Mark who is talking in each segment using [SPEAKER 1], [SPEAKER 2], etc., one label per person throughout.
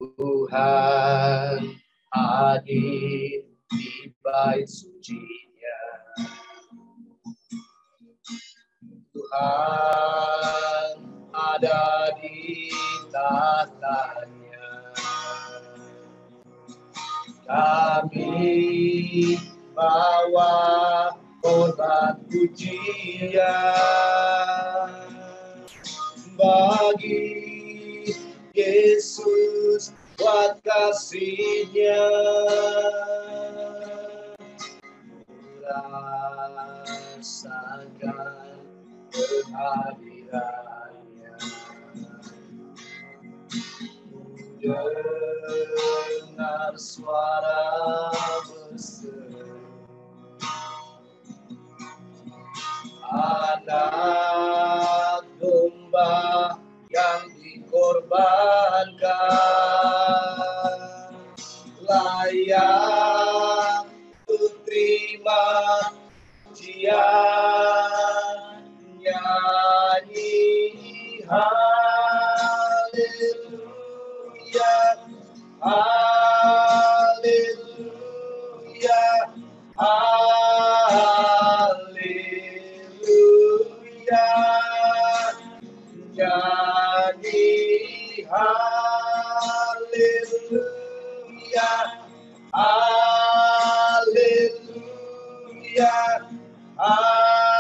[SPEAKER 1] Tuhan hadir di bait suci-Nya. Tuhan ada di tahtanya. Kami bawa korban pujian bagi Yesus buat kasih-Nya. Rasakan kehadiran-Nya. Dengar suara berseru anak domba yang dikorbankan, layak terima pujian, nyanyi haleluya, haleluya, haleluya, nyanyi haleluya, haleluya, haleluya,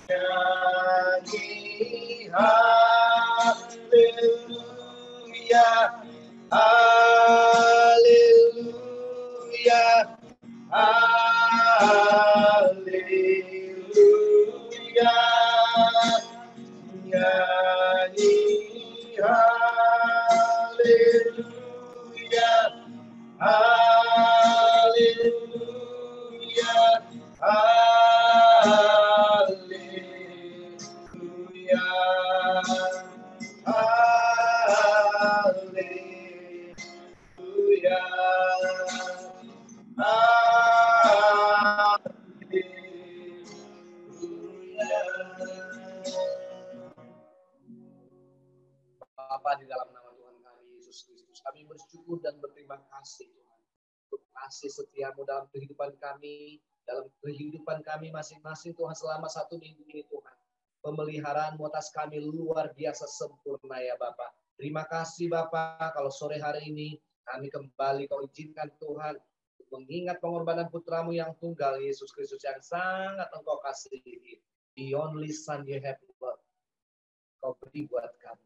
[SPEAKER 1] nyanyi haleluya, haleluya, haleluya, nyanyi haleluya, haleluya, haleluya, haleluya, Bapa, di dalam nama Tuhan kami Yesus Kristus, kami bersyukur dan berterima kasih Tuhan untuk kasih setia-Mu dalam kehidupan kami, masing-masing Tuhan selama 1 minggu ini Tuhan. Pemeliharaan-Mu atas kami luar biasa sempurna ya Bapa. Terima kasih Bapa, kalau sore hari ini kami kembali Kau izinkan Tuhan untuk mengingat pengorbanan Putra-Mu yang tunggal Yesus Kristus yang sangat Engkau kasihi. The only Son you have loved. Kau beri buat kami.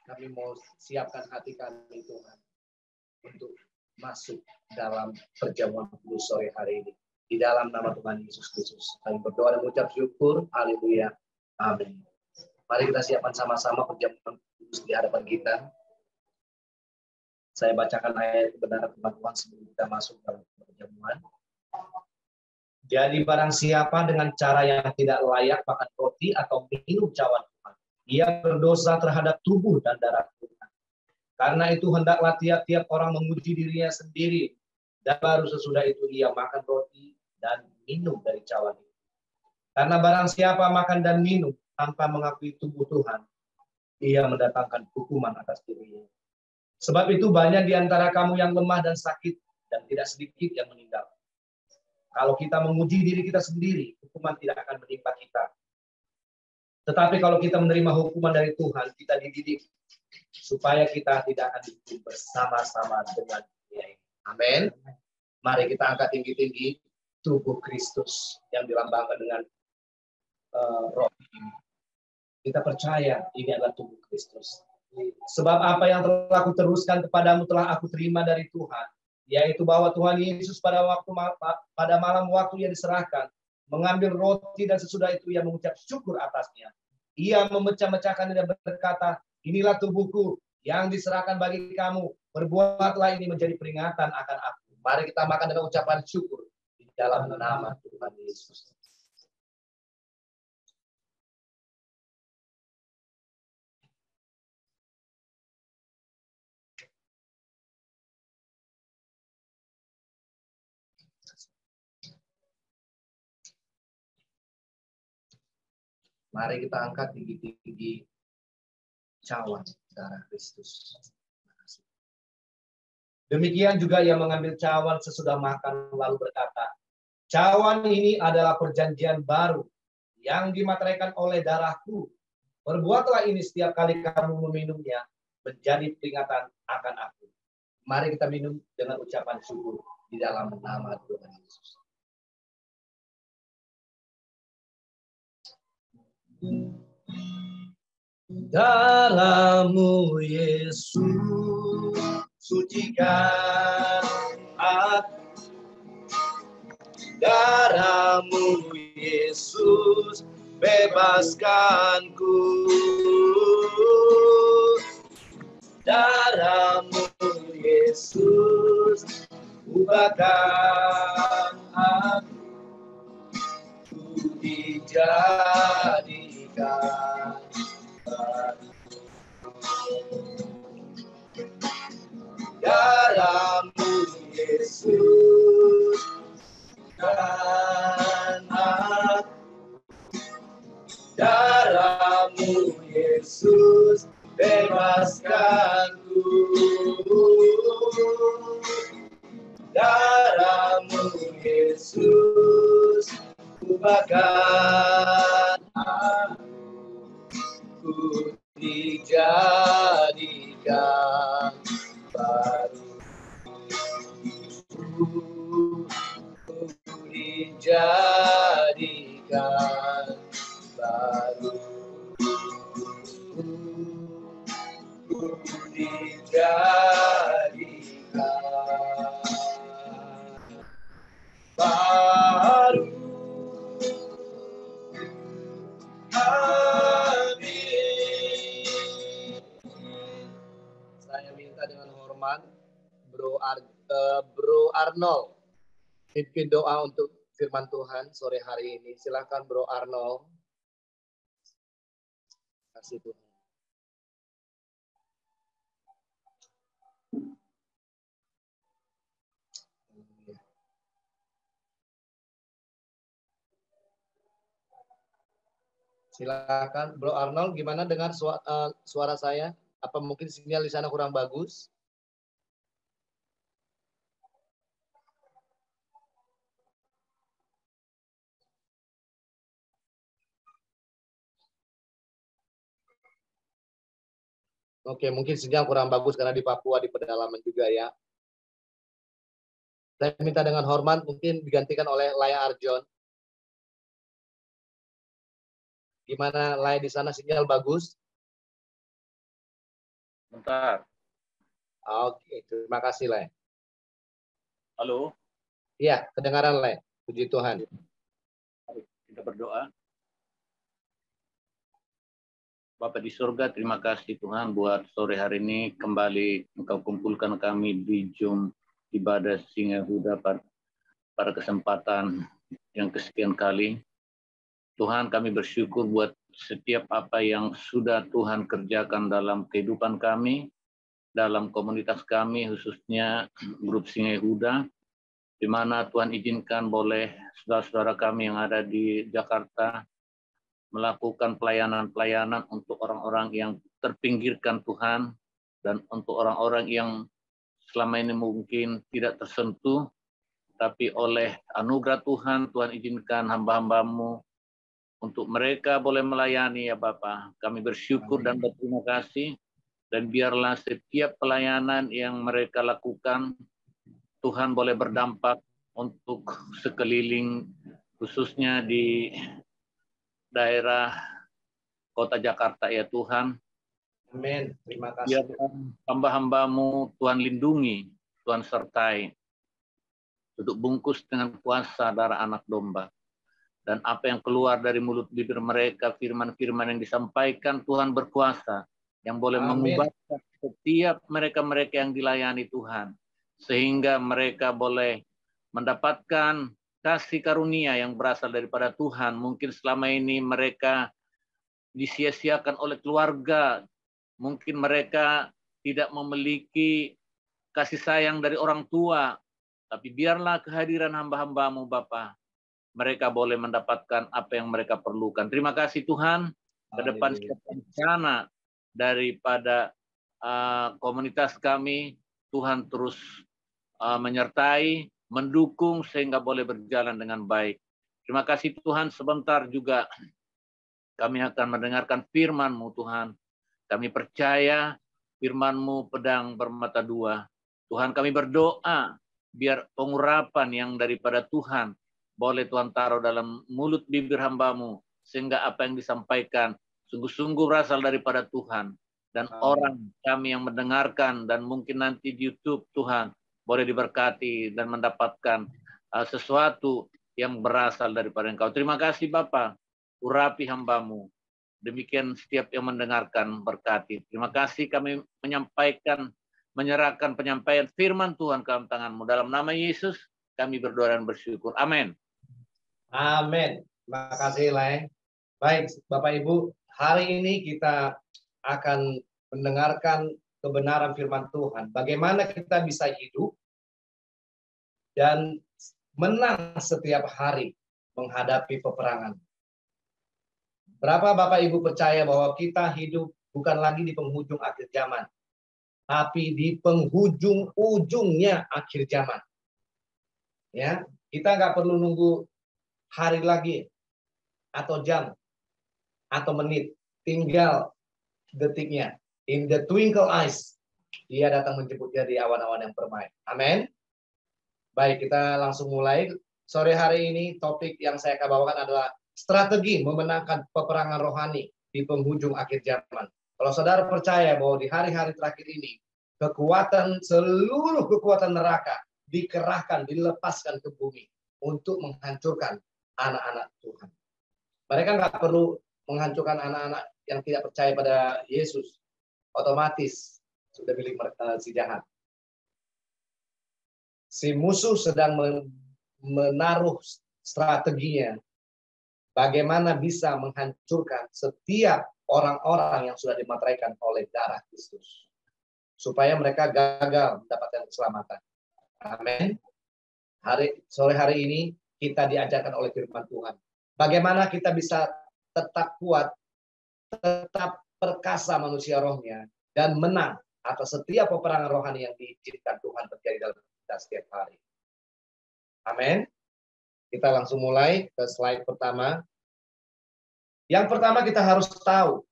[SPEAKER 1] Kami mau siapkan hati kami Tuhan untuk masuk dalam perjamuan kudus sore hari ini. Di dalam nama Tuhan Yesus Kristus. Kami berdoa dan mengucap syukur. Haleluya. Amin. Mari kita siapkan sama-sama perjamuan kudus di hadapan kita. Saya bacakan ayat kebenaran firman Tuhan sebelum kita masuk dalam perjamuan. Jadi barang siapa dengan cara yang tidak layak makan roti atau minum cawan Tuhan, ia berdosa terhadap tubuh dan darah Tuhan. Karena itu hendaklah tiap-tiap orang menguji dirinya sendiri, dan baru sesudah itu ia makan roti dan minum dari cawan itu. Karena barang siapa makan dan minum tanpa mengakui tubuh Tuhan, ia mendatangkan hukuman atas dirinya. Sebab itu banyak di antara kamu yang lemah dan sakit, dan tidak sedikit yang meninggal. Kalau kita menguji diri kita sendiri, hukuman tidak akan menimpa kita. Tetapi kalau kita menerima hukuman dari Tuhan, kita dididik supaya kita tidak akan dihukum bersama-sama dengan Dia. Amin. Mari kita angkat tinggi-tinggi tubuh Kristus yang dilambangkan dengan roti ini. Kita percaya ini adalah tubuh Kristus. Sebab apa yang telah aku teruskan kepadamu telah aku terima dari Tuhan, yaitu bahwa Tuhan Yesus pada malam waktu Ia diserahkan, mengambil roti dan sesudah itu Ia mengucap syukur atasnya. Ia memecah-mecahkan dan berkata, inilah tubuhku yang diserahkan bagi kamu. Perbuatlah ini menjadi peringatan akan aku. Mari kita makan dengan ucapan syukur di dalam nama Tuhan Yesus. Mari kita angkat tinggi-tinggi cawan darah Kristus. Demikian juga ia mengambil cawan sesudah makan lalu berkata, cawan ini adalah perjanjian baru yang dimateraikan oleh darahku. Perbuatlah ini setiap kali kamu meminumnya menjadi peringatan akan aku. Mari kita minum dengan ucapan syukur di dalam nama Tuhan Yesus. Darahmu Yesus sucikan aku. Darahmu Yesus bebaskanku. Darahmu Yesus ubahkan aku. Ku dijadikan darahmu Yesus dan aku. Darahmu Yesus bebaskanku. Darahmu Yesus ubahkan aku. Dijadikan baru. Dijadikan baru. Dijadikan baru. Amin. Saya minta dengan hormat Bro Arnold pimpin doa untuk firman Tuhan sore hari ini. Silakan Bro Arnold. Kasih Tuhan. Silakan Bro Arnold, gimana dengar suara saya? Apa mungkin sinyal di sana kurang bagus? Oke, mungkin sinyal kurang bagus karena di Papua di pedalaman juga ya. Saya minta dengan hormat mungkin digantikan oleh Laya Arjon. Gimana Laya di sana sinyal bagus?
[SPEAKER 2] Bentar.
[SPEAKER 1] Oke, terima kasih Laya.
[SPEAKER 2] Halo.
[SPEAKER 1] Iya, kedengaran Laya. Puji Tuhan.
[SPEAKER 2] Kita berdoa. Bapa di surga, terima kasih Tuhan buat sore hari ini kembali Engkau kumpulkan kami di Zoom ibadah Singahuda pada kesempatan yang kesekian kali. Tuhan, kami bersyukur buat setiap apa yang sudah Tuhan kerjakan dalam kehidupan kami, dalam komunitas kami, khususnya grup Singahuda, di mana Tuhan izinkan boleh saudara-saudara kami yang ada di Jakarta melakukan pelayanan-pelayanan untuk orang-orang yang terpinggirkan Tuhan dan untuk orang-orang yang selama ini mungkin tidak tersentuh, tapi oleh anugerah Tuhan, Tuhan izinkan hamba-hambamu untuk mereka boleh melayani ya Bapa. Kami bersyukur dan berterima kasih, dan biarlah setiap pelayanan yang mereka lakukan, Tuhan boleh berdampak untuk sekeliling, khususnya di daerah Kota Jakarta ya Tuhan.
[SPEAKER 1] Amin. Terima kasih.
[SPEAKER 2] Biar hamba-hambamu Tuhan lindungi, Tuhan sertai, untuk bungkus dengan kuasa darah anak domba. Dan apa yang keluar dari mulut bibir mereka, firman-firman yang disampaikan Tuhan berkuasa, yang boleh mengubahkan setiap mereka-mereka yang dilayani Tuhan, sehingga mereka boleh mendapatkan kasih karunia yang berasal daripada Tuhan. Mungkin selama ini mereka disia-siakan oleh keluarga, mungkin mereka tidak memiliki kasih sayang dari orang tua, tapi biarlah kehadiran hamba-hambamu Bapa mereka boleh mendapatkan apa yang mereka perlukan. Terima kasih Tuhan. Ke depan setiap rencana daripada komunitas kami, Tuhan terus menyertai, mendukung sehingga boleh berjalan dengan baik. Terima kasih Tuhan. Sebentar juga kami akan mendengarkan firman-Mu Tuhan. Kami percaya firman-Mu pedang bermata dua. Tuhan, kami berdoa biar pengurapan yang daripada Tuhan boleh Tuhan taruh dalam mulut bibir hamba-Mu, sehingga apa yang disampaikan sungguh-sungguh berasal daripada Tuhan. Dan orang kami yang mendengarkan dan mungkin nanti di YouTube Tuhan boleh diberkati dan mendapatkan sesuatu yang berasal daripada Engkau. Terima kasih Bapa, urapi hamba-Mu. Demikian setiap yang mendengarkan berkati. Terima kasih kami menyerahkan penyampaian firman Tuhan ke dalam tangan-Mu. Dalam nama Yesus kami berdoa dan bersyukur. Amin.
[SPEAKER 1] Amin. Terima kasih, Leng. Baik, Bapak Ibu, hari ini kita akan mendengarkan kebenaran firman Tuhan. Bagaimana kita bisa hidup dan menang setiap hari menghadapi peperangan. Berapa Bapak Ibu percaya bahwa kita hidup bukan lagi di penghujung akhir zaman, tapi di penghujung ujungnya akhir zaman. Ya, kita nggak perlu nunggu hari lagi atau jam atau menit, tinggal detiknya. In the twinkle eyes, Dia datang menjemput dia di awan-awan yang permai. Amin. Baik, kita langsung mulai. Sore hari ini topik yang saya akan bawakan adalah strategi memenangkan peperangan rohani di penghujung akhir zaman. Kalau saudara percaya bahwa di hari-hari terakhir ini, seluruh kekuatan neraka dikerahkan, dilepaskan ke bumi untuk menghancurkan anak-anak Tuhan. Mereka nggak perlu menghancurkan anak-anak yang tidak percaya pada Yesus. Otomatis sudah milik si jahat. Si musuh sedang menaruh strateginya bagaimana bisa menghancurkan setiap orang-orang yang sudah dimateraikan oleh darah Kristus. Supaya mereka gagal mendapatkan keselamatan. Amin. Sore hari ini kita diajarkan oleh firman Tuhan. Bagaimana kita bisa tetap kuat, tetap perkasa manusia rohnya, dan menang atas setiap peperangan rohani yang diizinkan Tuhan terjadi dalam kita setiap hari. Amin. Kita langsung mulai ke slide pertama. Yang pertama kita harus tahu,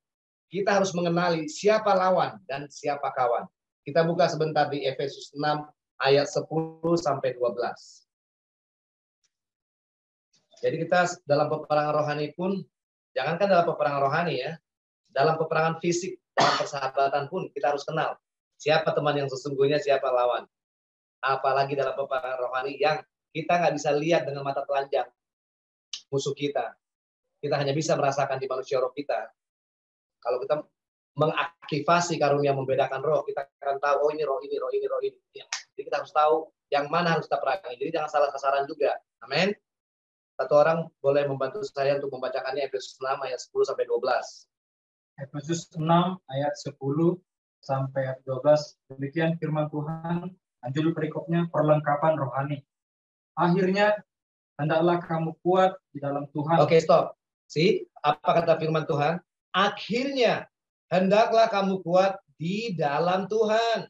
[SPEAKER 1] kita harus mengenali siapa lawan dan siapa kawan. Kita buka sebentar di Efesus 6 ayat 10 sampai 12. Jadi kita dalam peperangan rohani pun, jangankan dalam peperangan rohani ya, dalam peperangan fisik, dalam persahabatan pun kita harus kenal siapa teman yang sesungguhnya, siapa lawan. Apalagi dalam peperangan rohani yang kita nggak bisa lihat dengan mata telanjang musuh kita. Kita hanya bisa merasakan di manusia roh kita. Kalau kita mengaktifasi karunia membedakan roh, kita akan tahu, oh ini roh ini, roh ini, roh ini. Jadi kita harus tahu yang mana harus kita perangi. Jadi jangan salah sasaran juga. Amin. Satu orang boleh membantu saya untuk membacakannya Efesus 6 ayat 10 sampai 12.
[SPEAKER 3] Efesus 6 ayat 10 sampai 12. Demikian firman Tuhan. Judul perikopnya perlengkapan rohani. Akhirnya hendaklah kamu kuat di dalam Tuhan.
[SPEAKER 1] Oke, stop. Apa kata firman Tuhan? Akhirnya hendaklah kamu kuat di dalam Tuhan.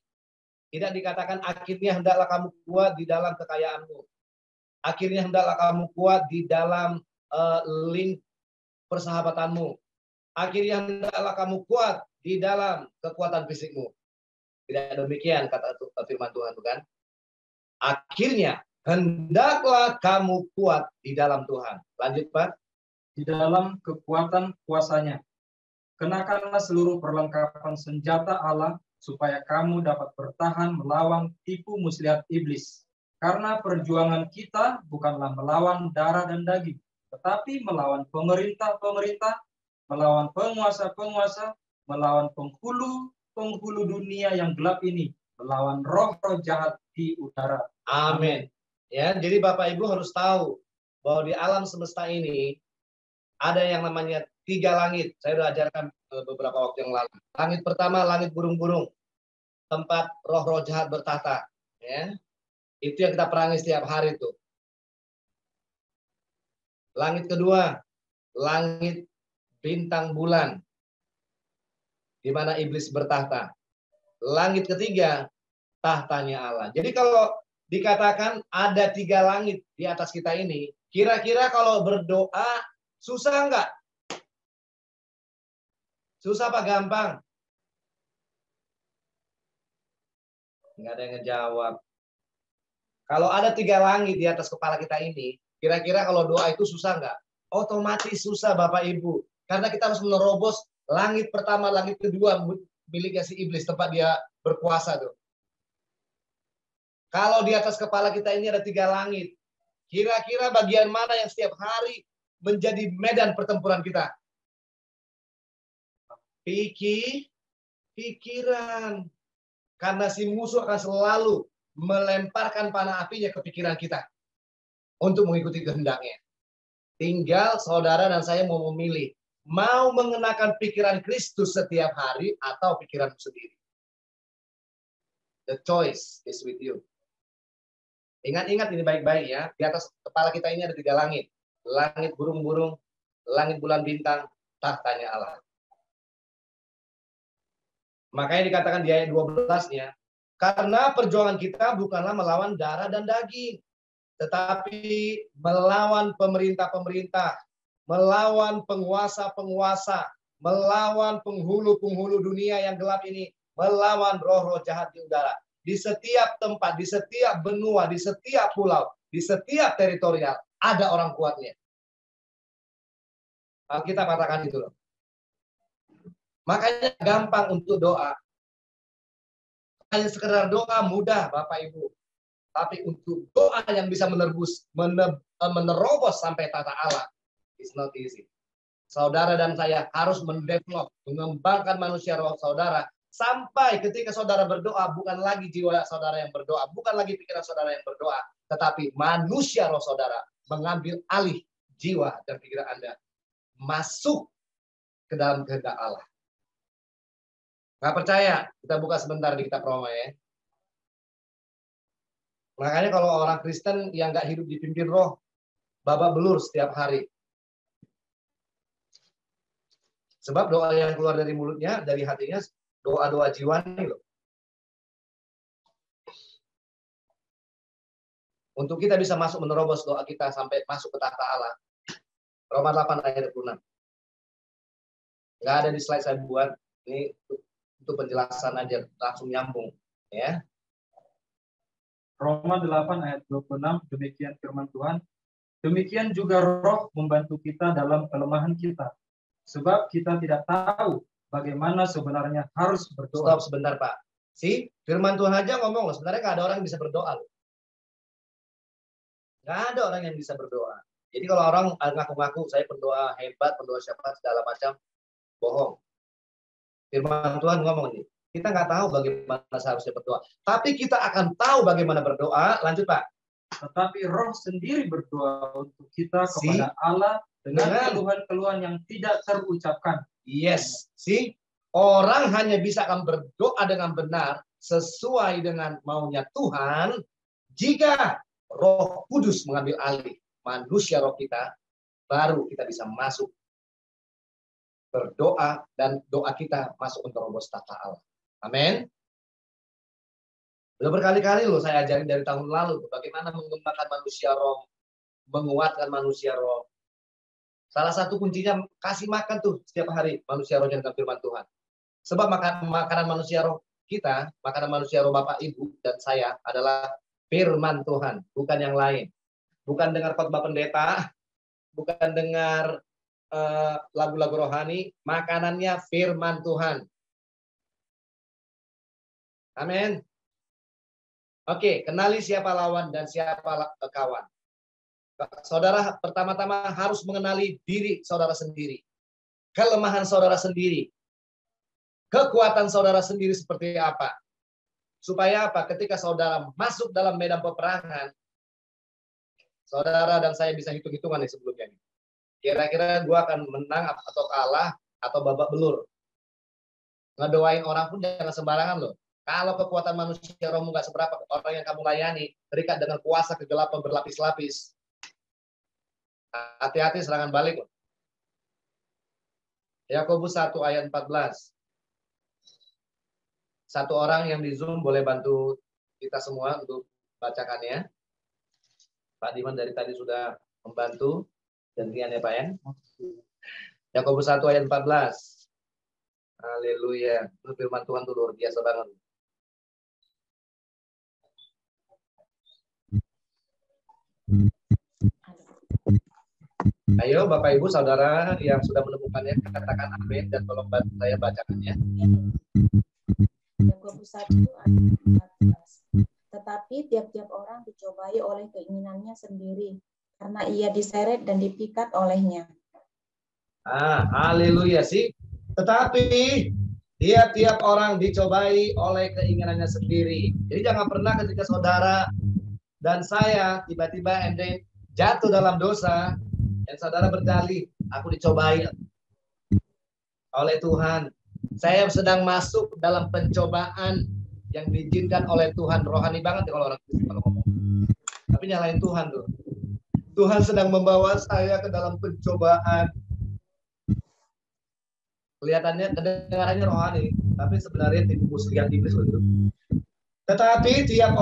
[SPEAKER 1] Tidak dikatakan akhirnya hendaklah kamu kuat di dalam kekayaanmu. Akhirnya hendaklah kamu kuat di dalam link persahabatanmu. Akhirnya hendaklah kamu kuat di dalam kekuatan fisikmu. Tidak demikian kata firman Tuhan, bukan? Akhirnya hendaklah kamu kuat di dalam Tuhan. Lanjut, Pak.
[SPEAKER 3] Di dalam kekuatan kuasanya. Kenakanlah seluruh perlengkapan senjata Allah supaya kamu dapat bertahan melawan tipu muslihat iblis. Karena perjuangan kita bukanlah melawan darah dan daging, tetapi melawan pemerintah-pemerintah, melawan penguasa-penguasa, melawan penghulu dunia yang gelap ini, melawan roh-roh jahat di udara.
[SPEAKER 1] Amin. Ya, jadi Bapak Ibu harus tahu bahwa di alam semesta ini ada yang namanya 3 langit. Saya sudah ajarkan beberapa waktu yang lalu. Langit pertama, langit burung-burung, tempat roh-roh jahat bertahta. Ya, itu yang kita perangi setiap hari itu. Langit kedua, langit bintang bulan, di mana iblis bertahta. Langit ketiga, tahtanya Allah. Jadi kalau dikatakan ada 3 langit di atas kita ini, kira-kira kalau berdoa susah nggak? Susah apa gampang? Nggak ada yang ngejawab. Kalau ada 3 langit di atas kepala kita ini, kira-kira kalau doa itu susah nggak? Otomatis susah Bapak Ibu. Karena kita harus menerobos langit pertama, langit kedua miliknya si iblis, tempat dia berkuasa tuh. Kalau di atas kepala kita ini ada 3 langit, kira-kira bagian mana yang setiap hari menjadi medan pertempuran kita? Pikiran. Karena si musuh akan selalu melemparkan panah apinya ke pikiran kita untuk mengikuti kehendaknya. Tinggal saudara dan saya mau memilih, mau mengenakan pikiran Kristus setiap hari atau pikiranmu sendiri. The choice is with you. Ingat-ingat ini baik-baik ya. Di atas kepala kita ini ada 3 langit. Langit burung-burung, langit bulan bintang, tahtanya Allah. Makanya dikatakan di ayat 12-nya, karena perjuangan kita bukanlah melawan darah dan daging, tetapi melawan pemerintah-pemerintah, melawan penguasa-penguasa, melawan penghulu-penghulu dunia yang gelap ini, melawan roh-roh jahat di udara. Di setiap tempat, di setiap benua, di setiap pulau, di setiap teritorial, ada orang kuatnya. Kita katakan itu loh. Makanya gampang untuk doa. Hanya sekedar doa mudah Bapak Ibu. Tapi untuk doa yang bisa menerobos sampai tata Allah, it's not easy. Saudara dan saya harus mendevelop, mengembangkan manusia roh saudara, sampai ketika saudara berdoa, bukan lagi jiwa saudara yang berdoa, bukan lagi pikiran saudara yang berdoa, tetapi manusia roh saudara mengambil alih jiwa dan pikiran Anda, masuk ke dalam kehendak Allah. Nggak percaya? Kita buka sebentar di kitab Roma ya. Makanya kalau orang Kristen yang nggak hidup dipimpin roh, babak belur setiap hari. Sebab doa yang keluar dari mulutnya, dari hatinya, doa-doa jiwani loh. Untuk kita bisa masuk menerobos doa kita sampai masuk ke tahta Allah. Roma 8 ayat 26. Nggak ada di slide saya buat. Ini untuk penjelasan aja, langsung nyambung. Ya.
[SPEAKER 3] Roma 8 ayat 26, demikian firman Tuhan. Demikian juga roh membantu kita dalam kelemahan kita. Sebab kita tidak tahu bagaimana sebenarnya harus berdoa.
[SPEAKER 1] Stop sebentar Pak. Firman Tuhan aja ngomong, sebenarnya nggak ada orang yang bisa berdoa. Nggak ada orang yang bisa berdoa. Jadi kalau orang ngaku-ngaku, saya berdoa hebat, berdoa siapa, segala macam, bohong. Firman Tuhan ngomong nih, kita nggak tahu bagaimana seharusnya berdoa. Tapi kita akan tahu bagaimana berdoa. Lanjut Pak.
[SPEAKER 3] Tetapi roh sendiri berdoa untuk kita kepada Allah dengan keluhan-keluhan yang tidak terucapkan.
[SPEAKER 1] Yes. Orang hanya bisa akan berdoa dengan benar sesuai dengan maunya Tuhan jika Roh Kudus mengambil alih manusia roh kita, baru kita bisa masuk berdoa dan doa kita masuk untuk menerobos tahta Allah. Amin. Udah berkali-kali loh saya ajarin dari tahun lalu bagaimana mengembangkan manusia roh, menguatkan manusia roh. Salah satu kuncinya kasih makan tuh setiap hari manusia roh dengan firman Tuhan. Sebab makanan manusia roh kita, makanan manusia roh Bapak, Ibu, dan saya adalah firman Tuhan, bukan yang lain. Bukan dengar khotbah pendeta, bukan dengar lagu-lagu rohani, makanannya firman Tuhan. Amin. Oke, kenali siapa lawan dan siapa kawan. Saudara pertama-tama harus mengenali diri saudara sendiri. Kelemahan saudara sendiri. Kekuatan saudara sendiri seperti apa. Supaya apa? Ketika saudara masuk dalam medan peperangan, saudara dan saya bisa hitung-hitungan nih sebelumnya. Kira-kira gue akan menang atau kalah atau babak belur. Ngedoain orang pun jangan sembarangan loh. Kalau kekuatan manusia rohmu nggak seberapa, orang yang kamu layani terikat dengan kuasa kegelapan berlapis-lapis. Hati-hati serangan balik. Yakobus 1 ayat 14. Satu orang yang di Zoom boleh bantu kita semua untuk bacakannya. Pak Diman dari tadi sudah membantu. Gantian ya Pak ya. Yakobus 1 ayat 14. Haleluya. Itu firman Tuhan itu luar biasa banget. Ayo Bapak Ibu Saudara yang sudah menemukannya, katakan amin dan tolong bantu saya bacakannya.
[SPEAKER 4] Yakobus 1 ayat 14. Tetapi tiap-tiap orang dicobai oleh keinginannya sendiri, karena ia diseret dan dipikat olehnya.
[SPEAKER 1] Haleluya sih. Tetapi tiap-tiap orang dicobai oleh keinginannya sendiri. Jadi jangan pernah ketika saudara dan saya tiba-tiba jatuh dalam dosa, dan saudara berdalih, aku dicobai oleh Tuhan. Saya sedang masuk dalam pencobaan yang diizinkan oleh Tuhan. Rohani banget ya kalau orang Kristen kalau ngomong. Tapi nyalain Tuhan tuh. Tuhan sedang membawa saya ke dalam pencobaan. Kelihatannya, kedengarannya rohani, tapi sebenarnya tipu muslihat iblis itu. Tetapi tiap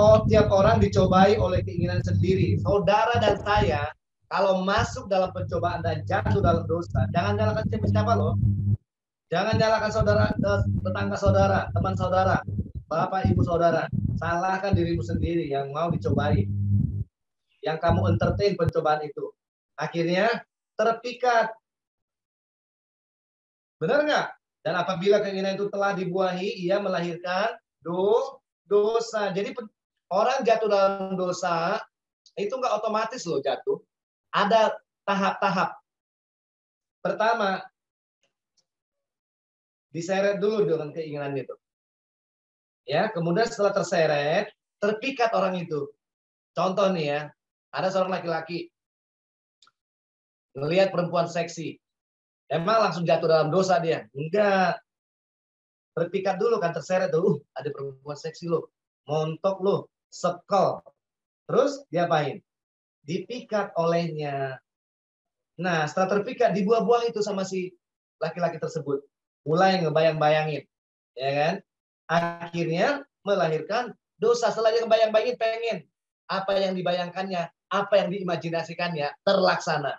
[SPEAKER 1] orang dicobai oleh keinginan sendiri. Saudara dan saya, kalau masuk dalam pencobaan dan jatuh dalam dosa, jangan nyalakan siapa-siapa loh. Jangan nyalakan saudara, tetangga saudara, teman saudara, bapak ibu saudara. Salahkan dirimu sendiri yang mau dicobai. Yang kamu entertain pencobaan itu. Akhirnya terpikat. Benar nggak? Dan apabila keinginan itu telah dibuahi, ia melahirkan dosa. Jadi orang jatuh dalam dosa, itu nggak otomatis loh jatuh. Ada tahap-tahap. Pertama, diseret dulu dengan keinginan itu. Ya, kemudian setelah terseret, terpikat orang itu. Contoh nih ya, ada seorang laki-laki ngelihat perempuan seksi. Emang langsung jatuh dalam dosa dia? Enggak. Terpikat dulu kan, terseret dulu. Ada perempuan seksi lo, montok lo, sekel. Terus diapain? Dipikat olehnya. Nah, setelah terpikat, dibuah-buah itu sama si laki-laki tersebut. Mulai ngebayang-bayangin. Ya kan? Akhirnya melahirkan dosa. Setelah dia ngebayang-bayangin, pengen. Apa yang dibayangkannya, apa yang diimajinasikannya, terlaksana.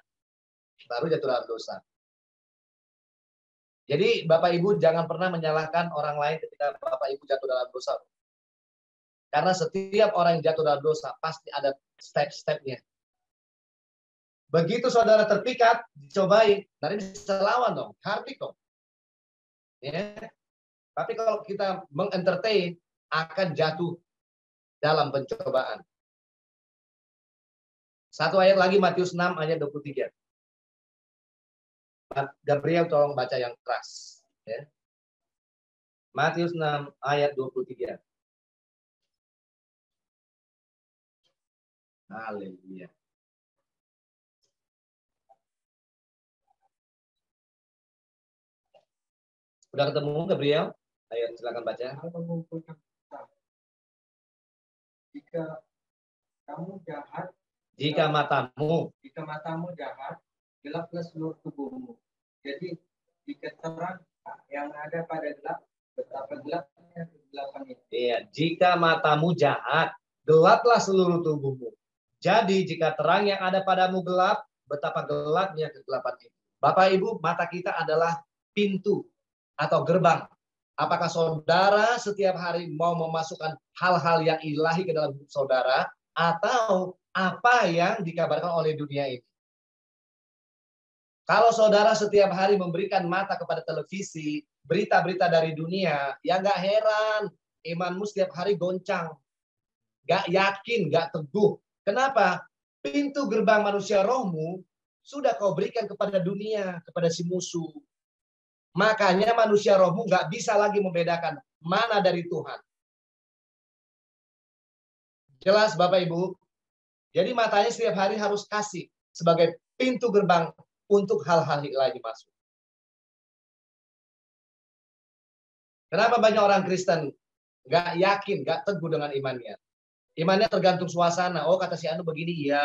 [SPEAKER 1] Baru jatuh dalam dosa. Jadi Bapak Ibu jangan pernah menyalahkan orang lain ketika Bapak Ibu jatuh dalam dosa. Karena setiap orang yang jatuh dalam dosa pasti ada step-stepnya. Begitu saudara terpikat, dicobai, dari bisa lawan dong, hardik dong. Ya. Tapi kalau kita mengentertain, akan jatuh dalam pencobaan. Satu ayat lagi, Matius 6 ayat 23. Gabriel tolong baca yang keras. Ya. Matius 6 ayat 23. Haleluya. Udah ketemu Gabriel? Ayo silakan baca.
[SPEAKER 3] Jika kamu jahat,
[SPEAKER 1] jika matamu
[SPEAKER 3] jahat, gelaplah seluruh tubuhmu. Jadi jika terang yang ada pada gelap, betapa gelapnya kegelapan itu.
[SPEAKER 1] Iya, jika matamu jahat, gelaplah seluruh tubuhmu. Jadi jika terang yang ada padamu gelap, betapa gelapnya kegelapan itu. Bapak Ibu, mata kita adalah pintu atau gerbang. Apakah saudara setiap hari mau memasukkan hal-hal yang ilahi ke dalam hidup saudara, atau apa yang dikabarkan oleh dunia ini? Kalau saudara setiap hari memberikan mata kepada televisi, berita-berita dari dunia, ya nggak heran imanmu setiap hari goncang. Nggak yakin, nggak teguh. Kenapa? Pintu gerbang manusia rohmu sudah kau berikan kepada dunia, kepada si musuh. Makanya manusia rohmu nggak bisa lagi membedakan mana dari Tuhan. Jelas Bapak Ibu? Jadi matanya setiap hari harus kasih sebagai pintu gerbang untuk hal-hal ilahi masuk. Kenapa banyak orang Kristen nggak yakin, nggak teguh dengan imannya? Imannya tergantung suasana. Oh kata si Anu begini, ya.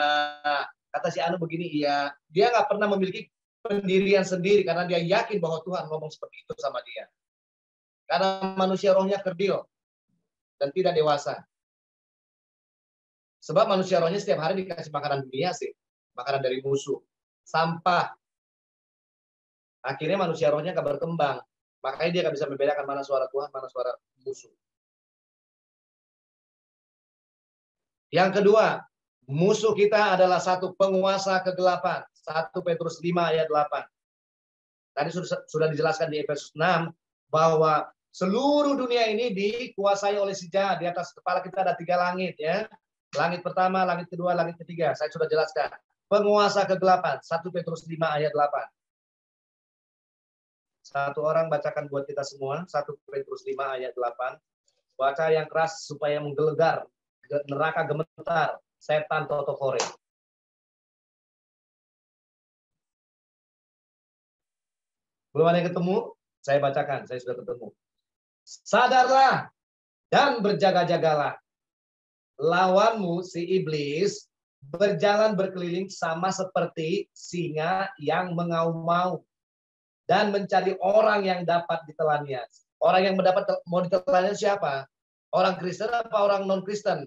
[SPEAKER 1] Kata si Anu begini, iya. Dia nggak pernah memiliki pendirian sendiri karena dia yakin bahwa Tuhan ngomong seperti itu sama dia. Karena manusia rohnya kerdil dan tidak dewasa. Sebab manusia rohnya setiap hari dikasih makanan dunia sih. Makanan dari musuh. Sampah. Akhirnya manusia rohnya nggak berkembang. Makanya dia nggak bisa membedakan mana suara Tuhan, mana suara musuh. Yang kedua, musuh kita adalah satu penguasa kegelapan. 1 Petrus 5 ayat 8. Tadi sudah dijelaskan di Efesus 6 bahwa seluruh dunia ini dikuasai oleh si jahat. Di atas kepala kita ada 3 langit ya. Langit pertama, langit kedua, langit ketiga. Saya sudah jelaskan. Penguasa kegelapan. 1 Petrus 5 ayat 8. Satu orang bacakan buat kita semua. 1 Petrus 5 ayat 8. Baca yang keras supaya menggelegar. Neraka gemetar. Setan totokore. Belum ada yang ketemu? Saya bacakan. Saya sudah ketemu. Sadarlah dan berjaga-jagalah. Lawanmu si iblis berjalan berkeliling sama seperti singa yang mengaum-ngaum dan mencari orang yang dapat ditelannya. Orang yang mau ditelannya siapa? Orang Kristen apa orang non-Kristen?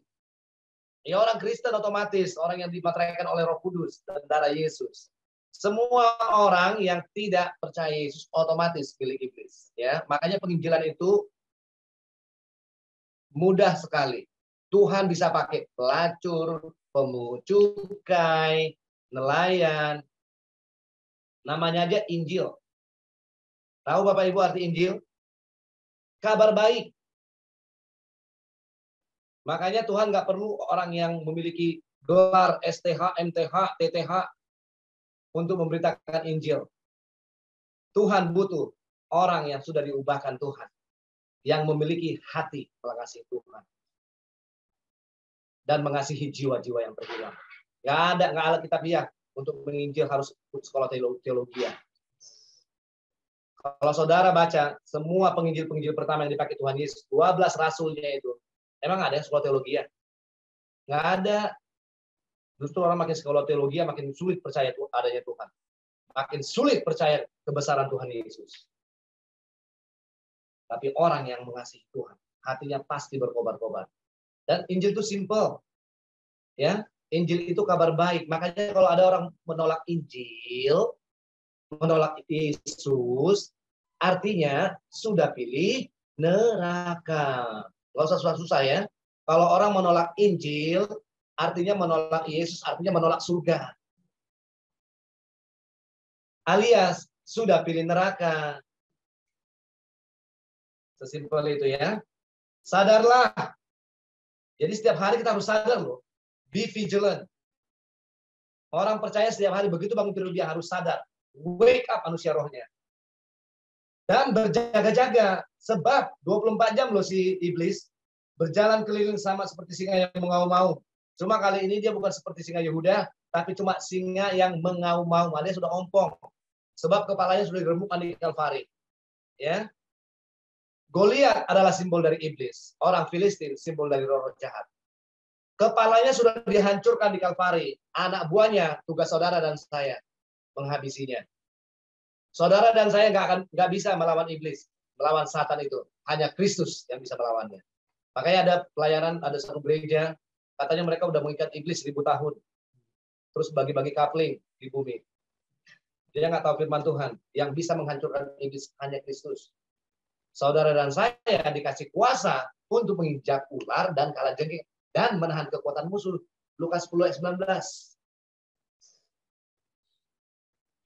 [SPEAKER 1] Ya orang Kristen otomatis, orang yang dimateraikan oleh Roh Kudus dan darah Yesus. Semua orang yang tidak percaya Yesus otomatis milik iblis. Ya, makanya penginjilan itu mudah sekali. Tuhan bisa pakai pelacur, pemungut cukai, nelayan. Namanya aja Injil. Tahu Bapak Ibu arti Injil? Kabar baik. Makanya Tuhan nggak perlu orang yang memiliki gelar STH, MTH, TTH untuk memberitakan Injil. Tuhan butuh orang yang sudah diubahkan Tuhan. Yang memiliki hati mengasihi Tuhan. Dan mengasihi jiwa-jiwa yang terhilang. Nggak ada Alkitabiah untuk menginjil harus sekolah teologi. Kalau saudara baca semua penginjil-penginjil pertama yang dipakai Tuhan Yesus, 12 rasulnya itu, emang ada yang sekolah teologi? Nggak ada. Justru orang makin sekolah teologi makin sulit percaya adanya Tuhan. Makin sulit percaya kebesaran Tuhan Yesus. Tapi orang yang mengasihi Tuhan, hatinya pasti berkobar-kobar. Dan Injil itu simple. Ya, Injil itu kabar baik. Makanya kalau ada orang menolak Injil, menolak Yesus, artinya sudah pilih neraka. Nggak usah susah-susah ya. Kalau orang menolak Injil, artinya menolak Yesus, artinya menolak surga. Alias sudah pilih neraka. Sesimpel itu ya. Sadarlah. Jadi setiap hari kita harus sadar loh. Be vigilant. Orang percaya setiap hari begitu bangun tidur dia harus sadar. Wake up manusia rohnya. Dan berjaga-jaga. Sebab 24 jam loh si iblis berjalan keliling sama seperti singa yang mengaum-ngaum. Cuma kali ini dia bukan seperti singa Yehuda, tapi cuma singa yang mengaum-ngaum. Dia sudah ompong. Sebab kepalanya sudah diremukkan di Kalvari. Ya. Goliat adalah simbol dari iblis. Orang Filistin simbol dari roh jahat. Kepalanya sudah dihancurkan di Kalvari. Anak buahnya, tugas saudara dan saya menghabisinya. Saudara dan saya nggak bisa melawan iblis, melawan Satan itu. Hanya Kristus yang bisa melawannya. Makanya ada pelayanan, ada satu gereja, katanya mereka udah mengikat iblis 1000 tahun. Terus bagi-bagi kapling di bumi. Dia nggak tahu firman Tuhan. Yang bisa menghancurkan iblis hanya Kristus. Saudara dan saya dikasih kuasa untuk menginjak ular dan kalajengking dan menahan kekuatan musuh. Lukas 10 ayat 19.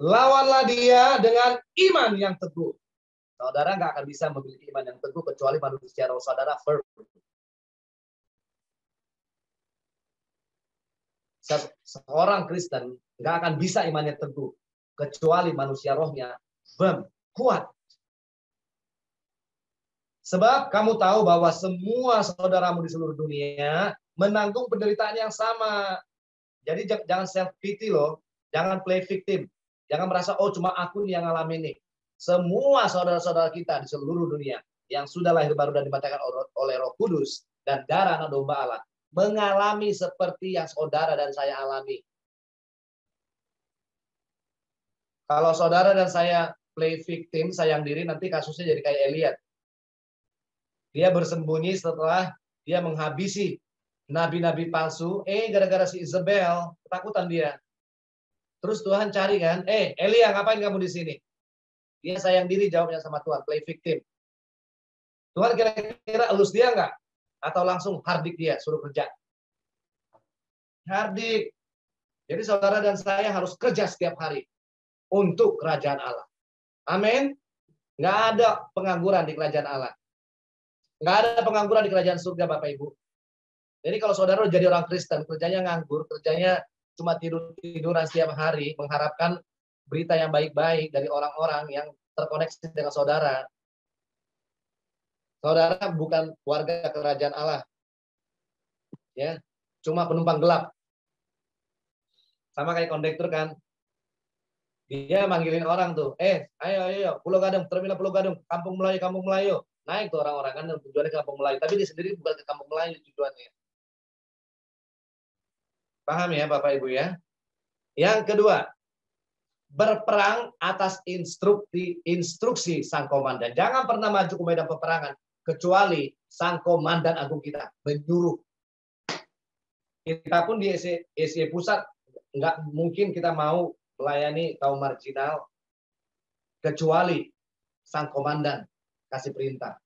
[SPEAKER 1] Lawanlah dia dengan iman yang teguh. Saudara nggak akan bisa memiliki iman yang teguh kecuali manusia roh saudara firm. Seorang Kristen nggak akan bisa imannya teguh kecuali manusia rohnya firm, kuat. Sebab kamu tahu bahwa semua saudaramu di seluruh dunia menanggung penderitaan yang sama. Jadi jangan self pity loh, jangan play victim, jangan merasa oh cuma aku yang ngalamin nih. Semua saudara-saudara kita di seluruh dunia yang sudah lahir baru dan dimatikan oleh Roh Kudus dan darah anak domba Allah mengalami seperti yang saudara dan saya alami. Kalau saudara dan saya play victim, sayang diri, nanti kasusnya jadi kayak Eliat. Dia bersembunyi setelah dia menghabisi nabi-nabi palsu. Gara-gara si Isabel, ketakutan dia. Terus Tuhan cari kan, Elia, ngapain kamu di sini? Dia sayang diri jawabnya sama Tuhan, play victim. Tuhan kira-kira elus dia nggak? Atau langsung hardik dia, suruh kerja? Hardik. Jadi saudara dan saya harus kerja setiap hari untuk kerajaan Allah. Amin. Nggak ada pengangguran di kerajaan Allah. Nggak ada pengangguran di kerajaan surga, Bapak Ibu. Jadi kalau saudara jadi orang Kristen, kerjanya nganggur, kerjanya cuma tidur-tiduran setiap hari, mengharapkan berita yang baik-baik dari orang-orang yang terkoneksi dengan saudara. Saudara bukan warga kerajaan Allah. Ya, cuma penumpang gelap. Sama kayak kondektur kan. Dia manggilin orang tuh, ayo, Pulau Gadung, terminal Pulau Gadung, Kampung Melayu. Naik tuh orang-orang kan tujuannya ke Kampung Melayu. Tapi dia sendiri bukan ke Kampung Melayu tujuannya. Paham ya Bapak Ibu ya? Yang kedua, berperang atas instruksi sang komandan. Jangan pernah maju ke medan peperangan kecuali sang komandan agung kita menyuruh. Kita pun di SE pusat nggak mungkin kita mau melayani kaum marginal kecuali sang komandan kasih perintah.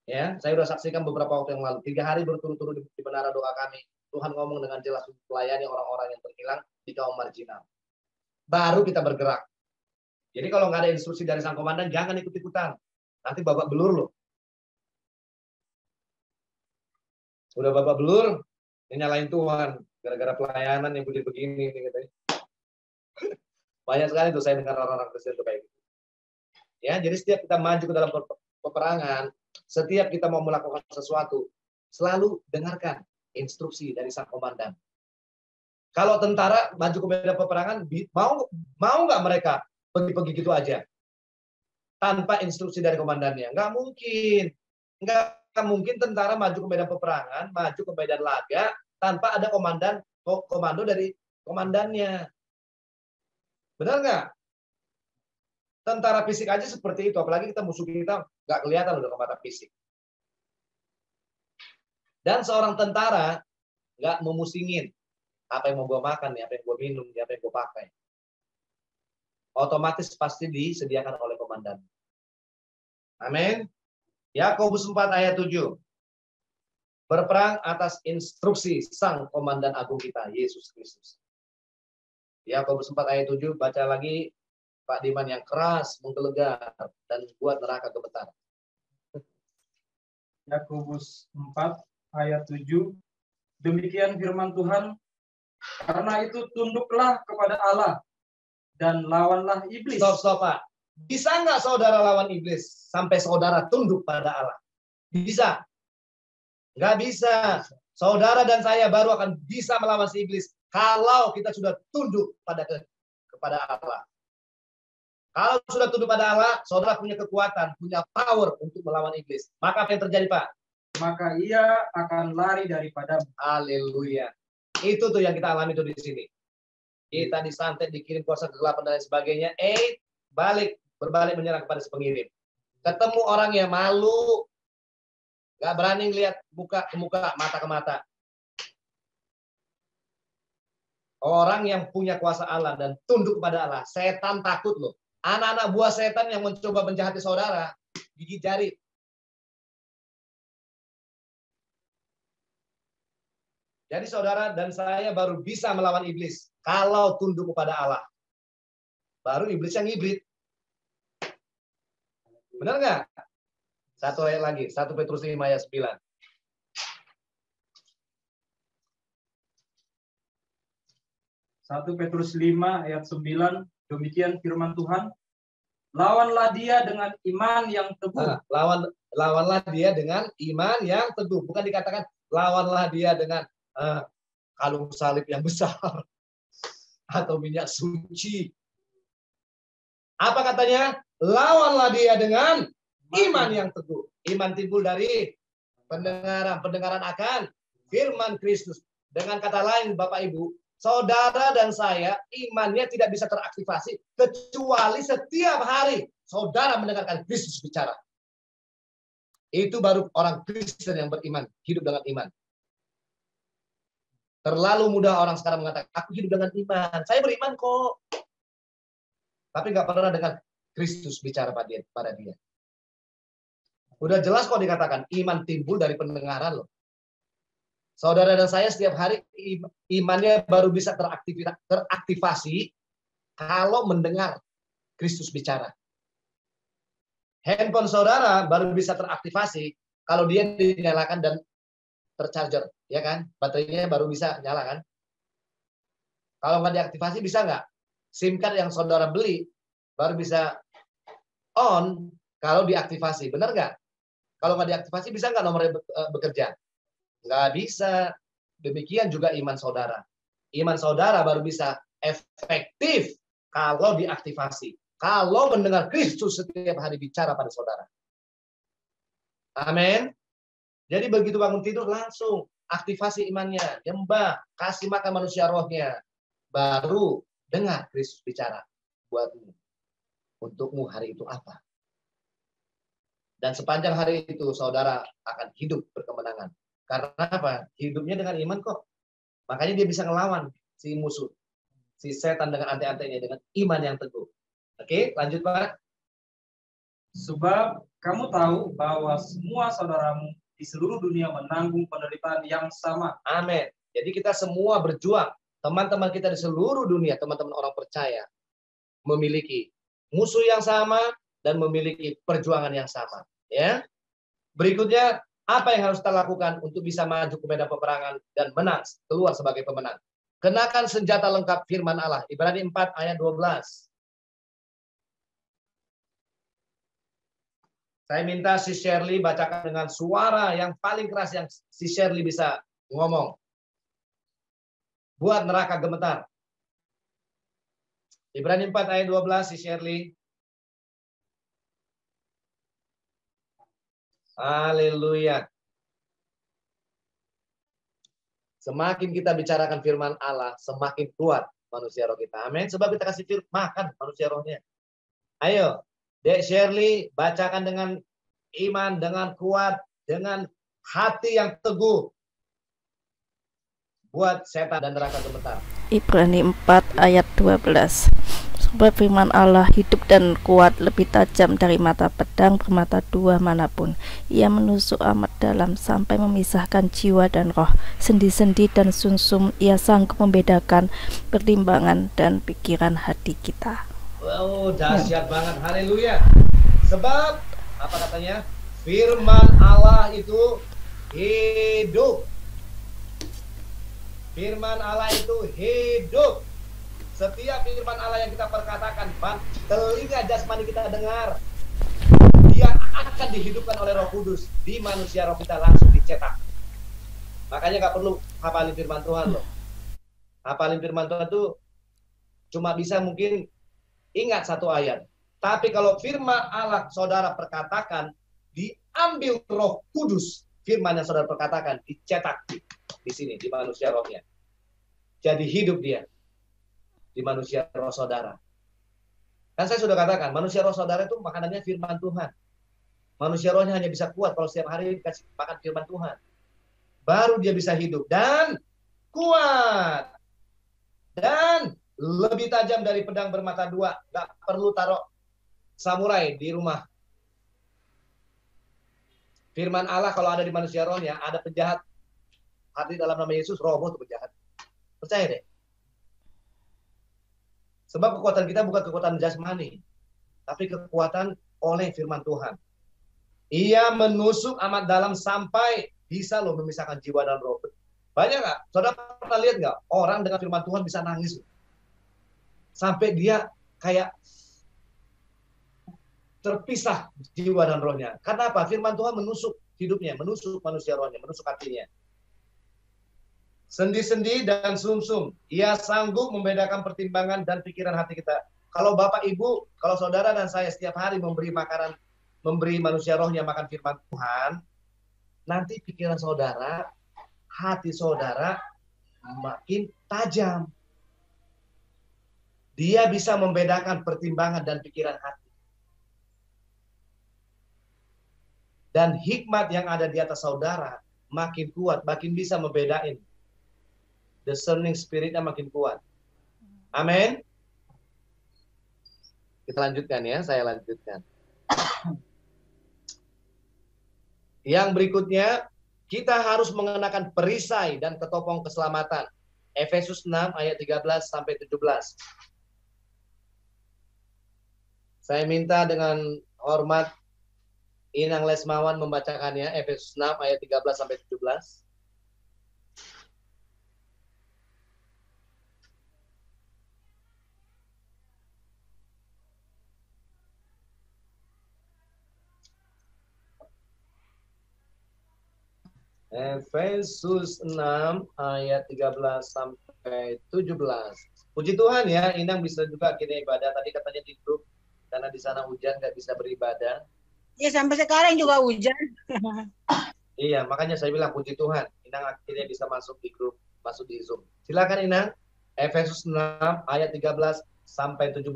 [SPEAKER 1] Ya, saya sudah saksikan beberapa waktu yang lalu, 3 hari berturut-turut di menara doa kami. Tuhan ngomong dengan jelas untuk melayani orang-orang yang terhilang di kaum marginal. Baru kita bergerak. Jadi kalau nggak ada instruksi dari sang komandan, jangan ikut-ikutan. Nanti babak belur loh. Udah babak belur, nyalain Tuhan. Gara-gara pelayanan yang begini. Gitu. Banyak sekali tuh saya dengar orang-orang Kristen itu kayak gitu. Ya, jadi setiap kita maju ke dalam peperangan, setiap kita mau melakukan sesuatu, selalu dengarkan instruksi dari sang komandan. Kalau tentara maju ke medan peperangan, mau nggak mereka pergi-pergi gitu aja tanpa instruksi dari komandannya? Nggak mungkin. Nggak mungkin tentara maju ke medan peperangan, maju ke medan laga tanpa ada komando dari komandannya. Benar nggak? Tentara fisik aja seperti itu, apalagi kita musuh kita nggak kelihatan udah ke mata fisik. Dan seorang tentara nggak memusingin apa yang mau gue makan, apa yang gue minum, apa yang gue pakai. Otomatis pasti disediakan oleh komandan. Amin. Yakobus 4 ayat 7. Berperang atas instruksi sang komandan agung kita, Yesus Kristus. Yakobus 4 ayat 7, baca lagi Pak Diman, yang keras, menggelegar, dan buat neraka gemetar.
[SPEAKER 3] Yakobus 4 ayat 7, demikian firman Tuhan, karena itu tunduklah kepada Allah dan lawanlah iblis.
[SPEAKER 1] Stop Pak. Bisa nggak saudara lawan iblis sampai saudara tunduk pada Allah? Bisa? Nggak bisa. Saudara dan saya baru akan bisa melawan si iblis kalau kita sudah tunduk kepada Allah. Kalau sudah tunduk pada Allah, saudara punya kekuatan, punya power untuk melawan iblis. Maka apa yang terjadi, Pak?
[SPEAKER 3] Maka ia akan lari daripada.
[SPEAKER 1] Haleluya. Itu tuh yang kita alami tuh di sini. Kita disantet, dikirim kuasa kegelapan dan lain sebagainya. Berbalik menyerang kepada si pengirim. Ketemu orang yang malu, nggak berani lihat muka ke muka, mata ke mata. Orang yang punya kuasa Allah dan tunduk kepada Allah, setan takut loh. Anak-anak buah setan yang mencoba menjahati saudara, gigit jari. Jadi saudara dan saya baru bisa melawan iblis kalau tunduk kepada Allah. Baru iblis yang hibrid. Benar nggak? Satu ayat lagi, 1 Petrus 5 ayat 9.
[SPEAKER 3] 1 Petrus 5 ayat 9, demikian firman Tuhan, lawanlah dia dengan iman yang teguh.
[SPEAKER 1] Lawanlah dia dengan iman yang teguh. Bukan dikatakan lawanlah dia dengan kalung salib yang besar atau minyak suci. Apa katanya? Lawanlah dia dengan iman yang teguh. Iman timbul dari pendengaran akan firman Kristus. Dengan kata lain, Bapak Ibu, Saudara dan saya imannya tidak bisa teraktivasi kecuali setiap hari saudara mendengarkan Kristus bicara. Itu baru orang Kristen yang beriman, hidup dengan iman. Terlalu mudah orang sekarang mengatakan, aku hidup dengan iman. Saya beriman kok. Tapi nggak pernah dengar Kristus bicara pada dia. Udah jelas kok dikatakan, iman timbul dari pendengaran loh. Saudara dan saya setiap hari imannya baru bisa teraktivasi kalau mendengar Kristus bicara. Handphone saudara baru bisa teraktivasi kalau dia dinyalakan dan tercharger, ya kan? Baterainya baru bisa nyala kan? Kalau nggak diaktifasi bisa nggak? SIM card yang saudara beli baru bisa on kalau diaktifasi, benar nggak? Kalau nggak diaktifasi bisa nggak nomornya bekerja? Nggak bisa. Demikian juga iman saudara. Iman saudara baru bisa efektif kalau diaktifasi. Kalau mendengar Kristus setiap hari bicara pada saudara. Amin. Jadi begitu bangun tidur langsung aktivasi imannya. Nyembah, kasih makan manusia rohnya. Baru dengar Kristus bicara. Buatmu. Untukmu hari itu apa? Dan sepanjang hari itu saudara akan hidup berkemenangan. Karena apa? Hidupnya dengan iman kok. Makanya dia bisa ngelawan si musuh. Si setan dengan ante-antenya. Dengan iman yang teguh. Oke, lanjut Pak.
[SPEAKER 3] Sebab kamu tahu bahwa semua saudaramu di seluruh dunia menanggung penderitaan yang sama.
[SPEAKER 1] Amin. Jadi kita semua berjuang. Teman-teman kita di seluruh dunia, teman-teman orang percaya, memiliki musuh yang sama dan memiliki perjuangan yang sama. Ya. Berikutnya, apa yang harus kita lakukan untuk bisa maju ke medan peperangan dan menang, keluar sebagai pemenang? Kenakan senjata lengkap firman Allah. Ibrani 4 ayat 12. Saya minta si Shirley bacakan dengan suara yang paling keras yang si Shirley bisa ngomong. Buat neraka gemetar. Ibrani 4 ayat 12 si Shirley. Haleluya. Semakin kita bicarakan firman Allah, semakin kuat manusia roh kita. Amin. Sebab kita kasih makan manusia rohnya. Ayo, Dek Shirley, bacakan dengan iman, dengan kuat, dengan hati yang teguh. Buat setan dan neraka gemetar.
[SPEAKER 5] Ibrani 4 ayat 12. Sebab firman Allah hidup dan kuat, lebih tajam dari mata pedang bermata dua manapun. Ia menusuk amat dalam sampai memisahkan jiwa dan roh, sendi-sendi dan sumsum. Ia sanggup membedakan pertimbangan dan pikiran hati kita.
[SPEAKER 1] Wow, dahsyat banget. Haleluya. Sebab apa katanya? Firman Allah itu hidup. Firman Allah itu hidup. Setiap firman Allah yang kita perkatakan, telinga jasmani kita dengar, dia akan dihidupkan oleh Roh Kudus di manusia roh kita, langsung dicetak. Makanya nggak perlu hafalin firman Tuhan loh. Hafalin firman Tuhan itu cuma bisa mungkin ingat satu ayat. Tapi kalau firman Allah saudara perkatakan, diambil Roh Kudus, firman yang saudara perkatakan dicetak di sini di manusia rohnya. Jadi hidup dia di manusia roh saudara. Kan saya sudah katakan, manusia roh saudara itu makanannya firman Tuhan. Manusia rohnya hanya bisa kuat kalau setiap hari dikasih makan firman Tuhan. Baru dia bisa hidup dan kuat. Dan lebih tajam dari pedang bermata dua. Gak perlu taruh samurai di rumah. Firman Allah kalau ada di manusia rohnya, ada penjahat. Hati dalam nama Yesus, roboh itu penjahat. Percaya deh. Sebab kekuatan kita bukan kekuatan jasmani, tapi kekuatan oleh firman Tuhan. Ia menusuk amat dalam sampai bisa loh memisahkan jiwa dan roh. Banyak nggak? Saudara pernah lihat nggak? Orang dengan firman Tuhan bisa nangis. Sampai dia kayak terpisah jiwa dan rohnya. Karena apa? Firman Tuhan menusuk hidupnya, menusuk manusia rohnya, menusuk hatinya. Sendi-sendi dan sumsum. Ia sanggup membedakan pertimbangan dan pikiran hati kita. Kalau Bapak Ibu, kalau saudara dan saya setiap hari memberi makanan, memberi manusia rohnya makan firman Tuhan, nanti pikiran saudara, hati saudara makin tajam. Dia bisa membedakan pertimbangan dan pikiran hati. Dan hikmat yang ada di atas saudara makin kuat, makin bisa membedain. Discerning spiritnya makin kuat. Amin. Kita lanjutkan ya, saya lanjutkan. Yang berikutnya, kita harus mengenakan perisai dan ketopong keselamatan. Efesus 6 ayat 13 sampai 17. Saya minta dengan hormat Inang Lesmawan membacakannya, Efesus 6 ayat 13 sampai 17. Efesus 6 ayat 13 sampai 17. Puji Tuhan ya, Inang bisa juga akhirnya ibadah. Tadi katanya di grup karena di sana hujan nggak bisa beribadah.
[SPEAKER 6] Ya sampai sekarang juga hujan.
[SPEAKER 1] Iya, makanya saya bilang puji Tuhan. Inang akhirnya bisa masuk di grup, masuk di Zoom. Silakan Inang. Efesus 6 ayat 13 sampai 17.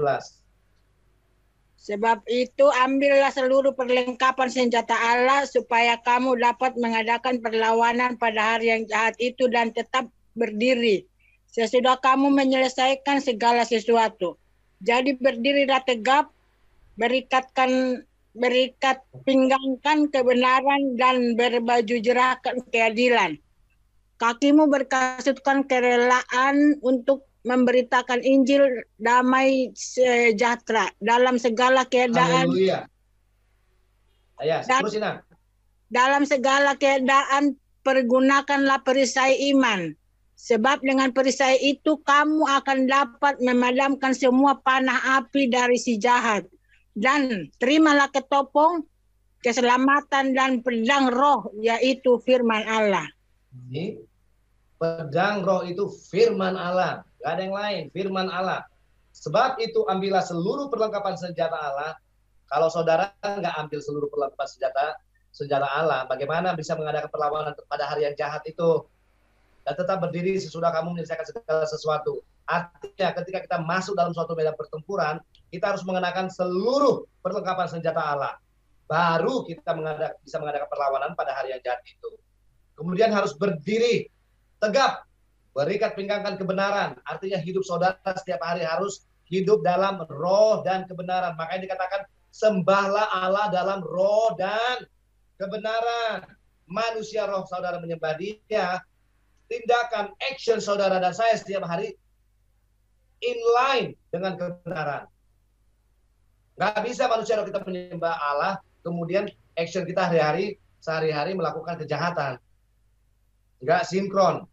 [SPEAKER 6] Sebab itu ambillah seluruh perlengkapan senjata Allah supaya kamu dapat mengadakan perlawanan pada hari yang jahat itu dan tetap berdiri. Sesudah kamu menyelesaikan segala sesuatu. Jadi berdirilah tegap, pinggangkan kebenaran dan berbaju jerahkan keadilan. Kakimu berkasutkan kerelaan untuk memberitakan Injil damai sejahtera dalam segala keadaan.
[SPEAKER 1] Haleluya. Ayah, terus Inang.
[SPEAKER 6] Dalam segala keadaan pergunakanlah perisai iman. Sebab dengan perisai itu kamu akan dapat memadamkan semua panah api dari si jahat. Dan terimalah ketopong keselamatan dan pedang roh, yaitu firman Allah.
[SPEAKER 1] Ini pedang roh itu firman Allah. Gak ada yang lain, firman Allah. Sebab itu ambillah seluruh perlengkapan senjata Allah. Kalau saudara nggak ambil seluruh perlengkapan senjata Allah, bagaimana bisa mengadakan perlawanan pada hari yang jahat itu? Dan tetap berdiri sesudah kamu menyelesaikan segala sesuatu. Artinya ketika kita masuk dalam suatu medan pertempuran, kita harus mengenakan seluruh perlengkapan senjata Allah. Baru kita bisa mengadakan perlawanan pada hari yang jahat itu. Kemudian harus berdiri tegap, berikat pinggangkan kebenaran. Artinya hidup saudara setiap hari harus hidup dalam roh dan kebenaran. Makanya dikatakan sembahlah Allah dalam roh dan kebenaran. Manusia roh saudara menyembah Dia, tindakan action saudara dan saya setiap hari inline dengan kebenaran. Nggak bisa manusia roh kita menyembah Allah, kemudian action kita sehari-hari melakukan kejahatan. Nggak sinkron.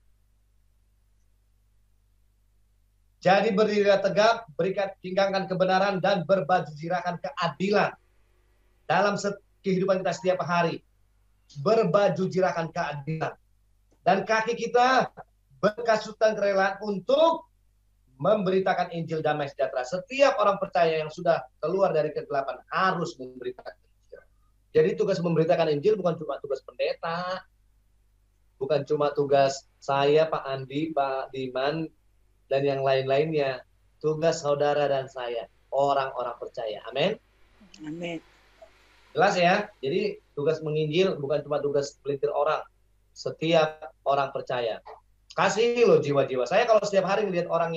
[SPEAKER 1] Jadi berdirilah tegap, berikat pinggangkan kebenaran dan berbaju zirahkan keadilan. Dalam kehidupan kita setiap hari, berbaju zirahkan keadilan. Dan kaki kita berkasutan kerelaan untuk memberitakan Injil damai sejahtera. Setiap orang percaya yang sudah keluar dari kegelapan harus memberitakan Injil. Jadi tugas memberitakan Injil bukan cuma tugas pendeta, bukan cuma tugas saya, Pak Andi, Pak Diman, dan yang lain-lainnya. Tugas saudara dan saya, orang-orang percaya. Amin.
[SPEAKER 6] Amin.
[SPEAKER 1] Jelas ya? Jadi tugas menginjil bukan cuma tugas pelintir orang. Setiap orang percaya. Kasih loh jiwa-jiwa. Saya kalau setiap hari melihat orang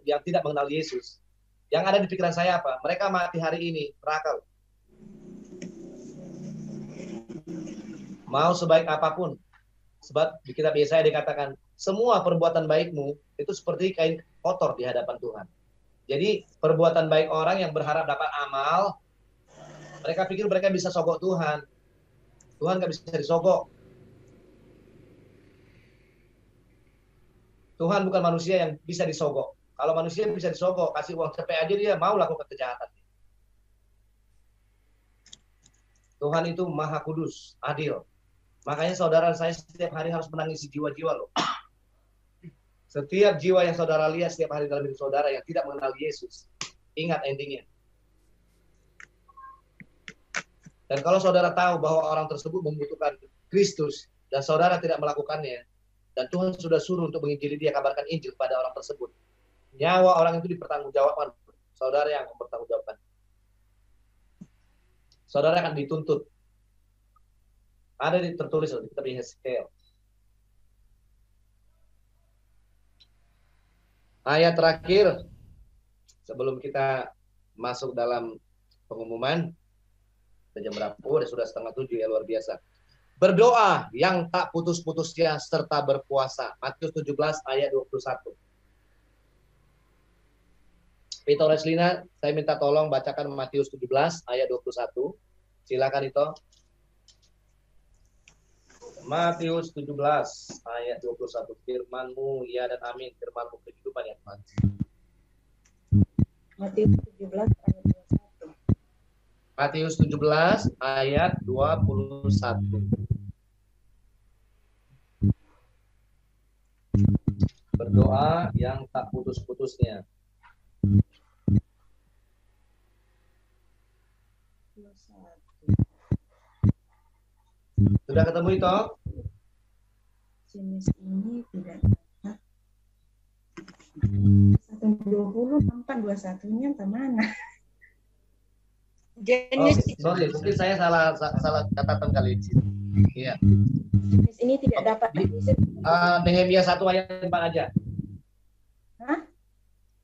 [SPEAKER 1] yang tidak mengenal Yesus, yang ada di pikiran saya apa? Mereka mati hari ini, neraka. Mau sebaik apapun. Sebab di kitab Yesaya dikatakan, semua perbuatan baikmu itu seperti kain kotor di hadapan Tuhan. Jadi perbuatan baik orang yang berharap dapat amal, mereka pikir mereka bisa sogok Tuhan. Tuhan nggak bisa disogok. Tuhan bukan manusia yang bisa disogok. Kalau manusia bisa disogok, kasih uang cepet aja dia mau lakukan kejahatan. Tuhan itu maha kudus, adil. Makanya saudara saya setiap hari harus menangisi jiwa-jiwa loh. Setiap jiwa yang saudara lihat setiap hari dalam hidup saudara yang tidak mengenal Yesus, ingat endingnya. Dan kalau saudara tahu bahwa orang tersebut membutuhkan Kristus dan saudara tidak melakukannya, dan Tuhan sudah suruh untuk menginjili dia, kabarkan Injil pada orang tersebut. Nyawa orang itu dipertanggungjawabkan, saudara yang mempertanggungjawabkan. Saudara akan dituntut. Ada tertulis di kitab Yeskiel. Ayat terakhir sebelum kita masuk dalam pengumuman. Jam berapa? Sudah 6:30 ya, luar biasa. Berdoa yang tak putus-putusnya serta berpuasa. Matius 17 ayat 21. Vito Reslina, saya minta tolong bacakan Matius 17 ayat 21. Silakan itu. Matius 17 ayat 21. Firman-Mu ya dan amin. Firman-Mu kehidupan ya Tuhan.
[SPEAKER 4] Matius 17 ayat 21.
[SPEAKER 1] Matius 17 ayat 21. Berdoa yang tak putus-putusnya. Sudah ketemu itu?
[SPEAKER 4] Jenis ini tidak dapat. 120 tampak 21-nya kemana?
[SPEAKER 6] Jenis
[SPEAKER 1] Sorry, mungkin saya salah catatan kali ini. Iya.
[SPEAKER 4] Jenis ini tidak dapat.
[SPEAKER 1] Nehemia 1 ayat 4 aja.
[SPEAKER 4] Hah?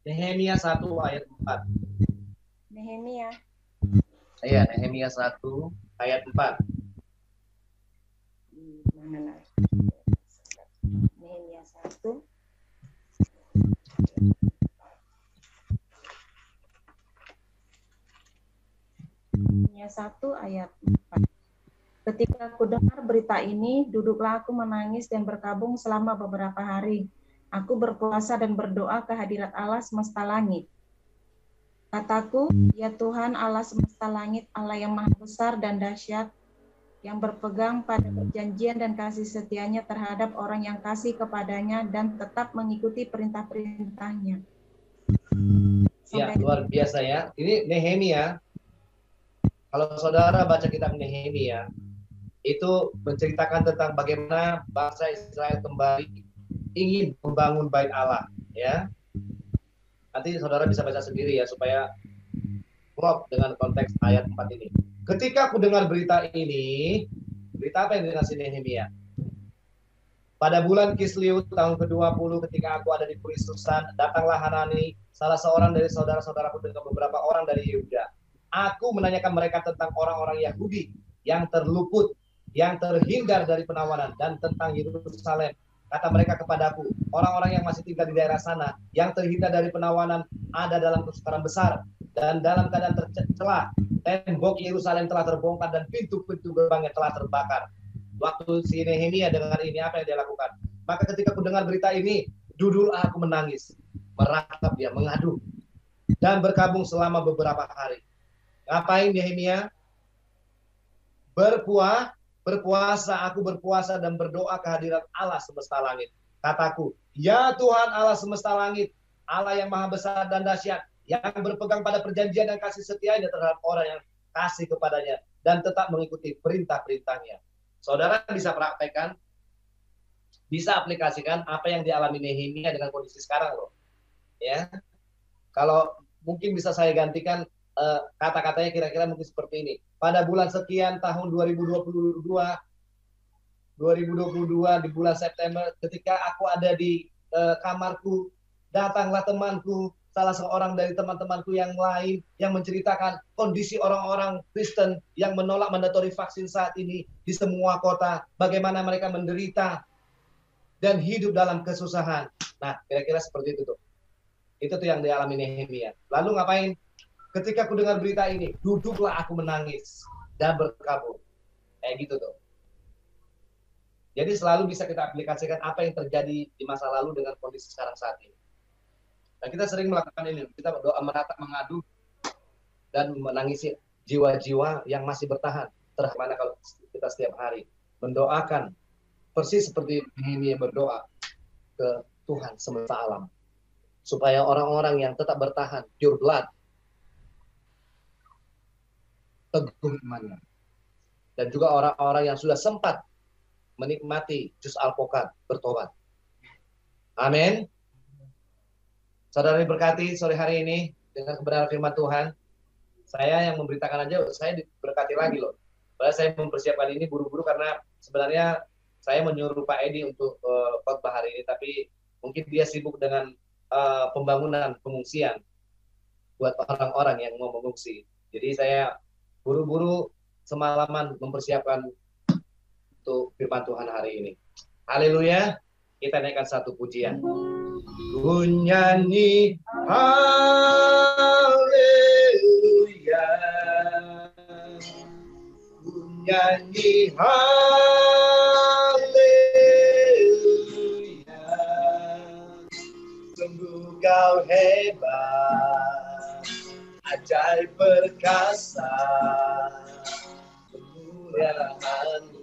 [SPEAKER 1] Nehemia 1 ayat 4.
[SPEAKER 4] Nehemia.
[SPEAKER 1] Iya, Nehemia 1 ayat 4.
[SPEAKER 4] Mana lagi? Nehemia 1. Nehemia 1 ayat 4. Ketika aku dengar berita ini, duduklah aku menangis dan berkabung selama beberapa hari. Aku berpuasa dan berdoa ke hadirat Allah semesta langit. Kataku, ya Tuhan Allah semesta langit, Allah yang maha besar dan dahsyat, yang berpegang pada perjanjian dan kasih setianya terhadap orang yang kasih kepadanya dan tetap mengikuti perintah-perintahnya.
[SPEAKER 1] Ya, luar biasa ya. Ini Nehemia. Kalau saudara baca kitab Nehemia, itu menceritakan tentang bagaimana bangsa Israel kembali ingin membangun bait Allah, ya. Nanti saudara bisa baca sendiri ya supaya klop dengan konteks ayat 4 ini. Ketika aku dengar berita ini, berita apa yang dikasih Nehemia? Pada bulan Kislew tahun ke-20 ketika aku ada di Puri Susan, datanglah Hanani, salah seorang dari saudara-saudaraku dengan beberapa orang dari Yehuda. Aku menanyakan mereka tentang orang-orang Yahudi yang terluput, yang terhindar dari penawanan, dan tentang Yerusalem. Kata mereka kepadaku, orang-orang yang masih tinggal di daerah sana, yang terhindar dari penawanan, ada dalam kesukaran besar, dan dalam keadaan tercela. Tembok Yerusalem telah terbongkar, dan pintu-pintu gerbangnya telah terbakar. Waktu si Nehemia dengar ini, apa yang dia lakukan? Maka ketika aku dengar berita ini, duduklah aku menangis, meratap dia, mengadu, dan berkabung selama beberapa hari. Ngapain Nehemia? Berpuasa, aku berpuasa dan berdoa kehadiran Allah semesta langit. Kataku, ya Tuhan Allah semesta langit, Allah yang maha besar dan dahsyat, yang berpegang pada perjanjian dan kasih setianya terhadap orang yang kasih kepadanya, dan tetap mengikuti perintah-perintahnya. Saudara bisa praktekkan, bisa aplikasikan apa yang dialami Nehemia dengan kondisi sekarang loh. Ya, kalau mungkin bisa saya gantikan kata-katanya kira-kira mungkin seperti ini. Pada bulan sekian tahun 2022 di bulan September, ketika aku ada di kamarku, datanglah temanku, salah seorang dari teman-temanku yang lain yang menceritakan kondisi orang-orang Kristen yang menolak mandatori vaksin saat ini di semua kota, bagaimana mereka menderita dan hidup dalam kesusahan. Nah, kira-kira seperti itu tuh. Itu tuh yang dialami Nehemia. Lalu ngapain? Ketika aku dengar berita ini, duduklah aku menangis dan berkabung. Kayak gitu tuh. Jadi selalu bisa kita aplikasikan apa yang terjadi di masa lalu dengan kondisi sekarang saat ini. Dan kita sering melakukan ini. Kita berdoa, meratap, mengadu, dan menangisi jiwa-jiwa yang masih bertahan. Terhadap kalau kita setiap hari mendoakan, persis seperti Nehemia berdoa ke Tuhan semesta alam. Supaya orang-orang yang tetap bertahan, pure blood, teguh imannya. Dan juga orang-orang yang sudah sempat menikmati jus alpukat bertobat. Amin. Saudara diberkati sore hari ini dengan kebenaran firman Tuhan. Saya yang memberitakan aja, saya diberkati lagi loh. Padahal saya mempersiapkan ini buru-buru karena sebenarnya saya menyuruh Pak Edi untuk khotbah hari ini, tapi mungkin dia sibuk dengan pembangunan pengungsian buat orang-orang yang mau mengungsi. Jadi saya buru-buru semalaman mempersiapkan untuk firman Tuhan hari ini. Haleluya. Kita naikkan satu pujian. Ku nyanyi haleluya, ku nyanyi haleluya, sungguh kau hebat, ajaib perkasa, kemuliaan-Mu.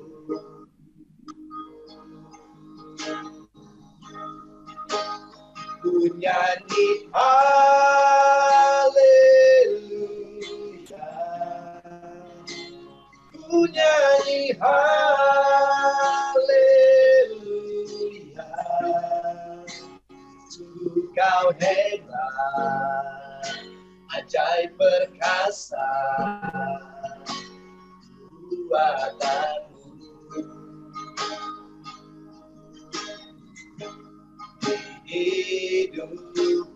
[SPEAKER 1] Ku nyanyi haleluya, ku nyanyi haleluya, sungguh kau hebat, ajaib perkasa, kuatan-Mu. Hidupku,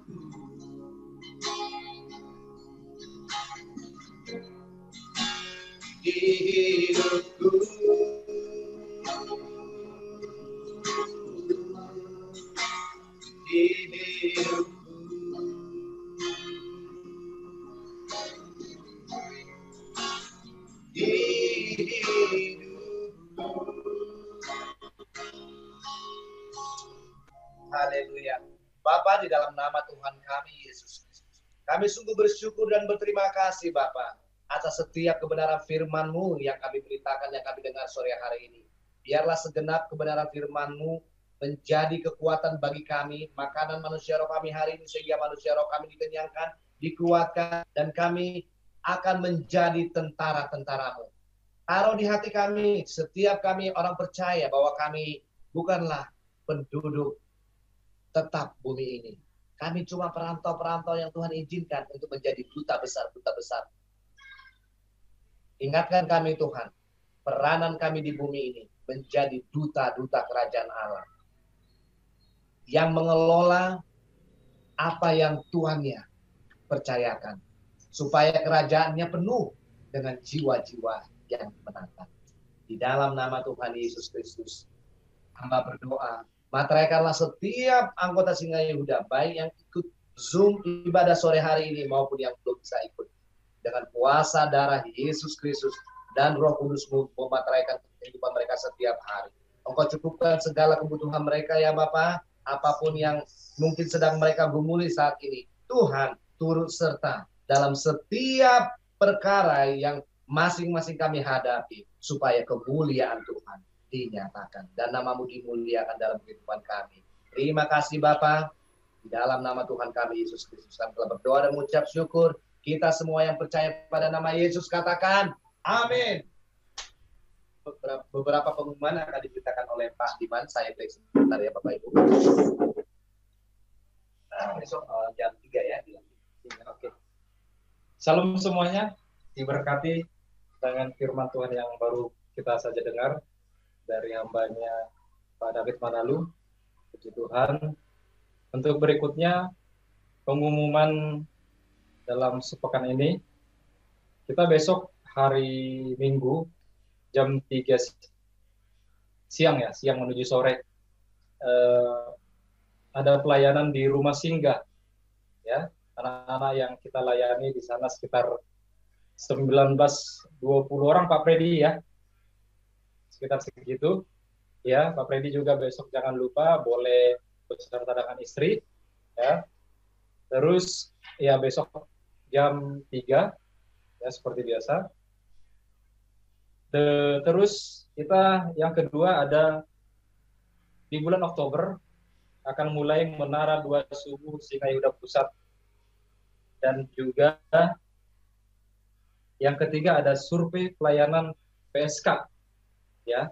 [SPEAKER 1] di hidupku, di hidupku, di hidupku. Haleluya. Bapa, di dalam nama Tuhan kami Yesus Kristus, kami sungguh bersyukur dan berterima kasih Bapa atas setiap kebenaran firman-Mu yang kami beritakan, yang kami dengar sore hari ini. Biarlah segenap kebenaran firman-Mu menjadi kekuatan bagi kami, makanan manusia roh kami hari ini, sehingga manusia roh kami dikenyangkan, dikuatkan, dan kami akan menjadi tentara-tentara-Mu. Taruh di hati kami, setiap kami orang percaya bahwa kami bukanlah penduduk tetap bumi ini. Kami cuma perantau-perantau yang Tuhan izinkan untuk menjadi duta besar-duta besar. Ingatkan kami Tuhan, peranan kami di bumi ini menjadi duta-duta kerajaan Allah yang mengelola apa yang Tuhannya percayakan, supaya kerajaannya penuh dengan jiwa-jiwa yang menantang. Di dalam nama Tuhan Yesus Kristus, hamba berdoa, materaikanlah setiap anggota Singa Yehuda, baik yang ikut Zoom ibadah sore hari ini maupun yang belum bisa ikut. Dengan kuasa darah Yesus Kristus dan Roh Kudus-Mu memateraikan kehidupan mereka setiap hari. Engkau cukupkan segala kebutuhan mereka ya Bapa, apapun yang mungkin sedang mereka gumuli saat ini. Tuhan turut serta dalam setiap perkara yang masing-masing kami hadapi, supaya kemuliaan Tuhan dinyatakan dan nama-Mu dimuliakan dalam kehidupan kami. Terima kasih Bapa, di dalam nama Tuhan kami Yesus Kristus kami telah berdoa dan mengucap syukur. Kita semua yang percaya pada nama Yesus katakan amin. Beberapa pengumuman akan diberitakan oleh Pak Diman. Saya break sebentar ya Bapak Ibu. Besok jam 3 ya. Oke.
[SPEAKER 3] Salam semuanya, diberkati dengan firman Tuhan yang baru kita saja dengar dari hambanya Pak David Manalu. Puji Tuhan. Untuk berikutnya, pengumuman dalam sepekan ini, kita besok hari Minggu jam 3 siang ya, siang menuju sore, ada pelayanan di rumah singgah ya. Anak-anak yang kita layani di sana sekitar 19-20 orang Pak Freddy ya, sekitar segitu ya. Pak Freddy juga besok jangan lupa boleh beserta dengan istri ya. Terus ya besok jam 3 ya seperti biasa. Terus kita yang kedua ada di bulan Oktober akan mulai menara 2 subuh Singa Yehuda Pusat, dan juga yang ketiga ada survei pelayanan PSK ya.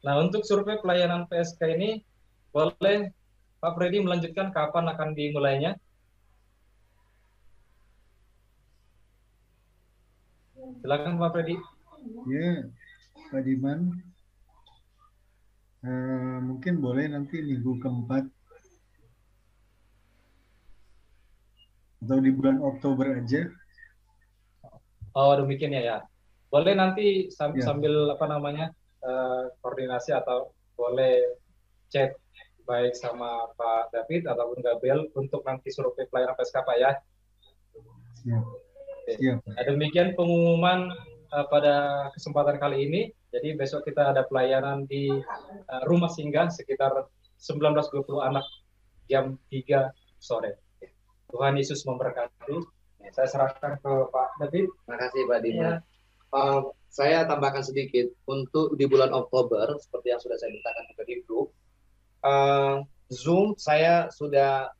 [SPEAKER 3] Nah, untuk survei pelayanan PSK ini boleh Pak Freddy melanjutkan kapan akan dimulainya? Silakan Pak Freddy.
[SPEAKER 7] Ya, Pak Diman, mungkin boleh nanti minggu keempat atau di bulan Oktober aja.
[SPEAKER 3] Oh demikian ya. Boleh nanti
[SPEAKER 7] Ya.
[SPEAKER 3] sambil apa namanya koordinasi atau boleh chat baik sama Pak David ataupun Gabriel untuk nanti survei pelayanan PSK Pak ya.
[SPEAKER 7] Siap. Siap, Pak.
[SPEAKER 3] Nah, demikian pengumuman pada kesempatan kali ini. Jadi besok kita ada pelayanan di rumah singgah sekitar 19.20 anak jam 3 sore. Tuhan Yesus memberkati. Saya serahkan ke Pak David.
[SPEAKER 1] Terima kasih Pak Diman. Saya tambahkan sedikit untuk di bulan Oktober seperti yang sudah saya mintakan juga di grup. Zoom saya sudah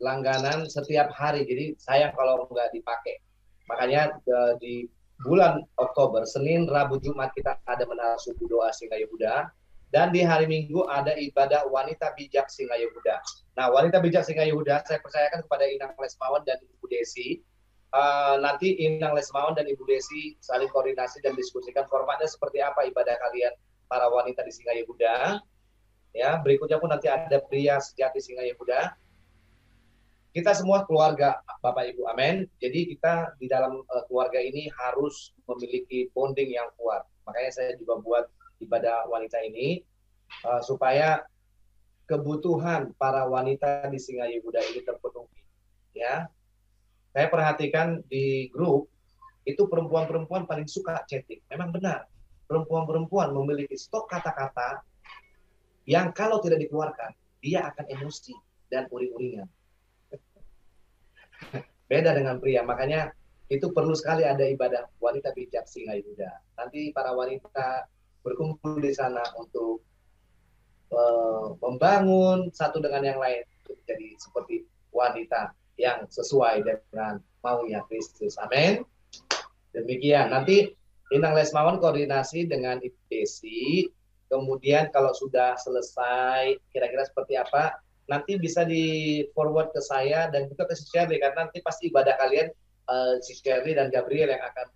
[SPEAKER 1] langganan setiap hari, jadi saya kalau nggak dipakai. Makanya di bulan Oktober, Senin, Rabu, Jumat kita ada menara subuh doa Singa Yehuda. Dan di hari Minggu ada ibadah wanita bijak Singa Yehuda. Nah, wanita bijak Singa Yehuda saya percayakan kepada Inang Lesmawan dan Ibu Desi. Nanti Inang Lesmawan dan Ibu Desi saling koordinasi dan diskusikan formatnya seperti apa ibadah kalian para wanita di Singa Yehuda. Ya, berikutnya pun nanti ada pria sejati Singa Yehuda. Kita semua keluarga Bapak Ibu, amin. Jadi kita di dalam keluarga ini harus memiliki bonding yang kuat. Makanya saya juga buat ibadah wanita ini supaya kebutuhan para wanita di Singa Yehuda ini terpenuhi. Ya, saya perhatikan di grup itu perempuan-perempuan paling suka chatting. Memang benar, perempuan-perempuan memiliki stok kata-kata yang kalau tidak dikeluarkan dia akan emosi dan uring-uringan. Beda dengan pria, makanya itu perlu sekali ada ibadah wanita bijak Singa Yehuda. Nanti para wanita berkumpul di sana untuk membangun satu dengan yang lain untuk jadi seperti wanita yang sesuai dengan maunya Kristus. Amin. Demikian. Nanti Inang Lesmawan koordinasi dengan Ibu Desi. Kemudian kalau sudah selesai kira-kira seperti apa, nanti bisa di forward ke saya dan juga ke si Shirley, karena nanti pasti ibadah kalian si Shirley dan Gabriel yang akan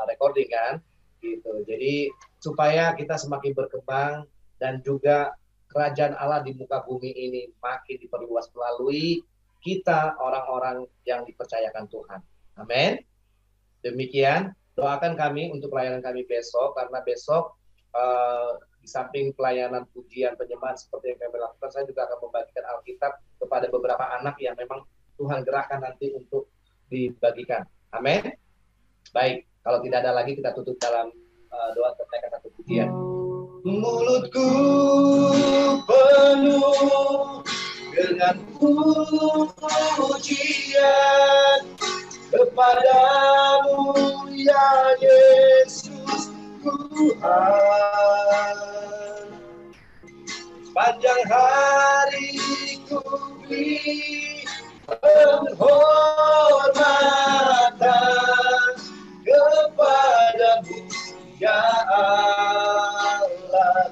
[SPEAKER 1] recording kan, gitu. Jadi supaya kita semakin berkembang dan juga kerajaan Allah di muka bumi ini makin diperluas melalui kita orang-orang yang dipercayakan Tuhan. Amin. Demikian, doakan kami untuk pelayanan kami besok, karena besok di samping pelayanan pujian penyembahan seperti yang kami lakukan, saya juga akan membagikan Alkitab kepada beberapa anak yang memang Tuhan gerakkan nanti untuk dibagikan. Amin. Baik, kalau tidak ada lagi kita tutup dalam doa terkait satu pujian. Mulutku penuh dengan pujian kepadamu ya Yesus Tuhan. Sepanjang hari ku beri penghormatan kepadamu ya Allah.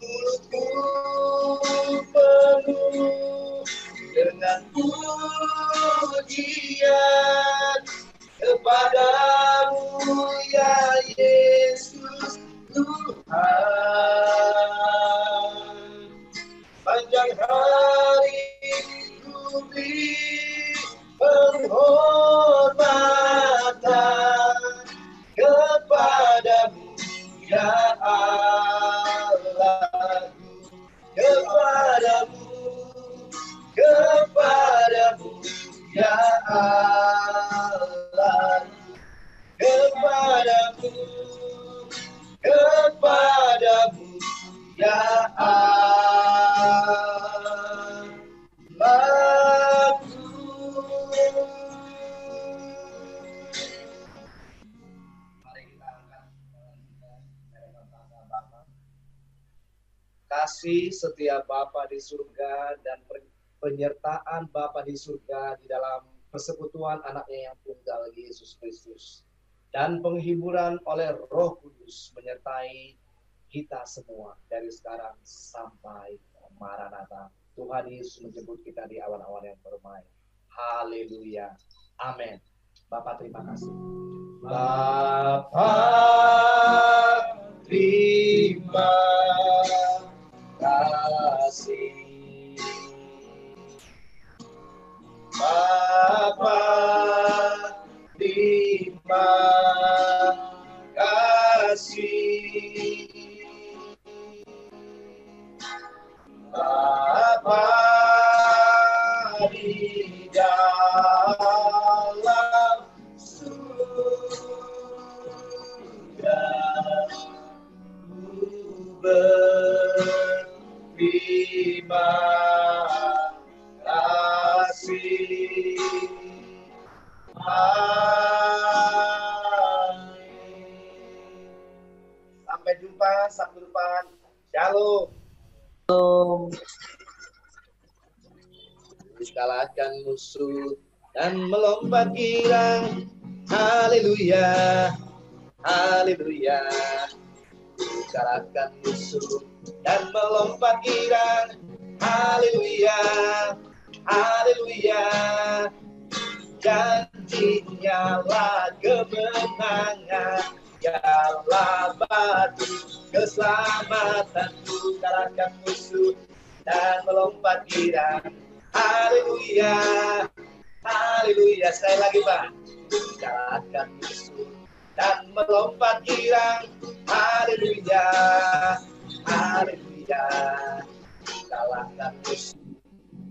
[SPEAKER 1] Mulutku penuh dengan pujian kepadamu ya Yesus Tuhan. Panjang hari ku beri penghormatan kepadamu ya Allah. Kepadamu ya Allah. Kepadamu ya Allah. Mari kita angkat kasih setia Bapa di surga dan penyertaan Bapa di surga di dalam persekutuan anaknya yang tunggal Yesus Kristus dan penghiburan oleh Roh Kudus menyertai kita semua dari sekarang sampai Maranatha. Tuhan Yesus menjemput kita di awan-awan yang bermain. Haleluya. Amin. Bapak terima kasih. Bapak terima kasih. Bapak terima kasih. Bapa di dalam surga, ku berterima kasih. Amin. Sampai jumpa Sabtu depan. Shalom. Kalahkan musuh dan melompat girang. Haleluya, haleluya. Kalahkan musuh dan melompat girang. Haleluya, haleluya. Janjinya lah kemenangan, dialah batu keselamatanku. Kalahkan musuh dan melompat girang. Haleluya, haleluya. Sekali lagi Pak. Kalahkan musuh dan melompat girang. Haleluya, haleluya. Kalahkan musuh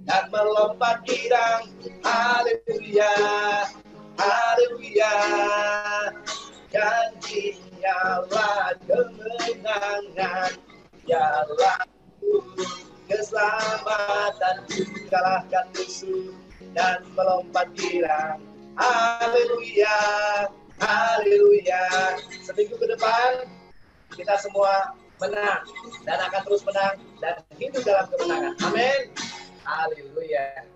[SPEAKER 1] dan melompat girang. Haleluya, haleluya. Janjinya lah kemenangan, dialah keselamatan. Kalahkan musuh dan melompat girang. Haleluya, haleluya. Seminggu ke depan kita semua menang dan akan terus menang dan hidup dalam kemenangan. Amin. Haleluya.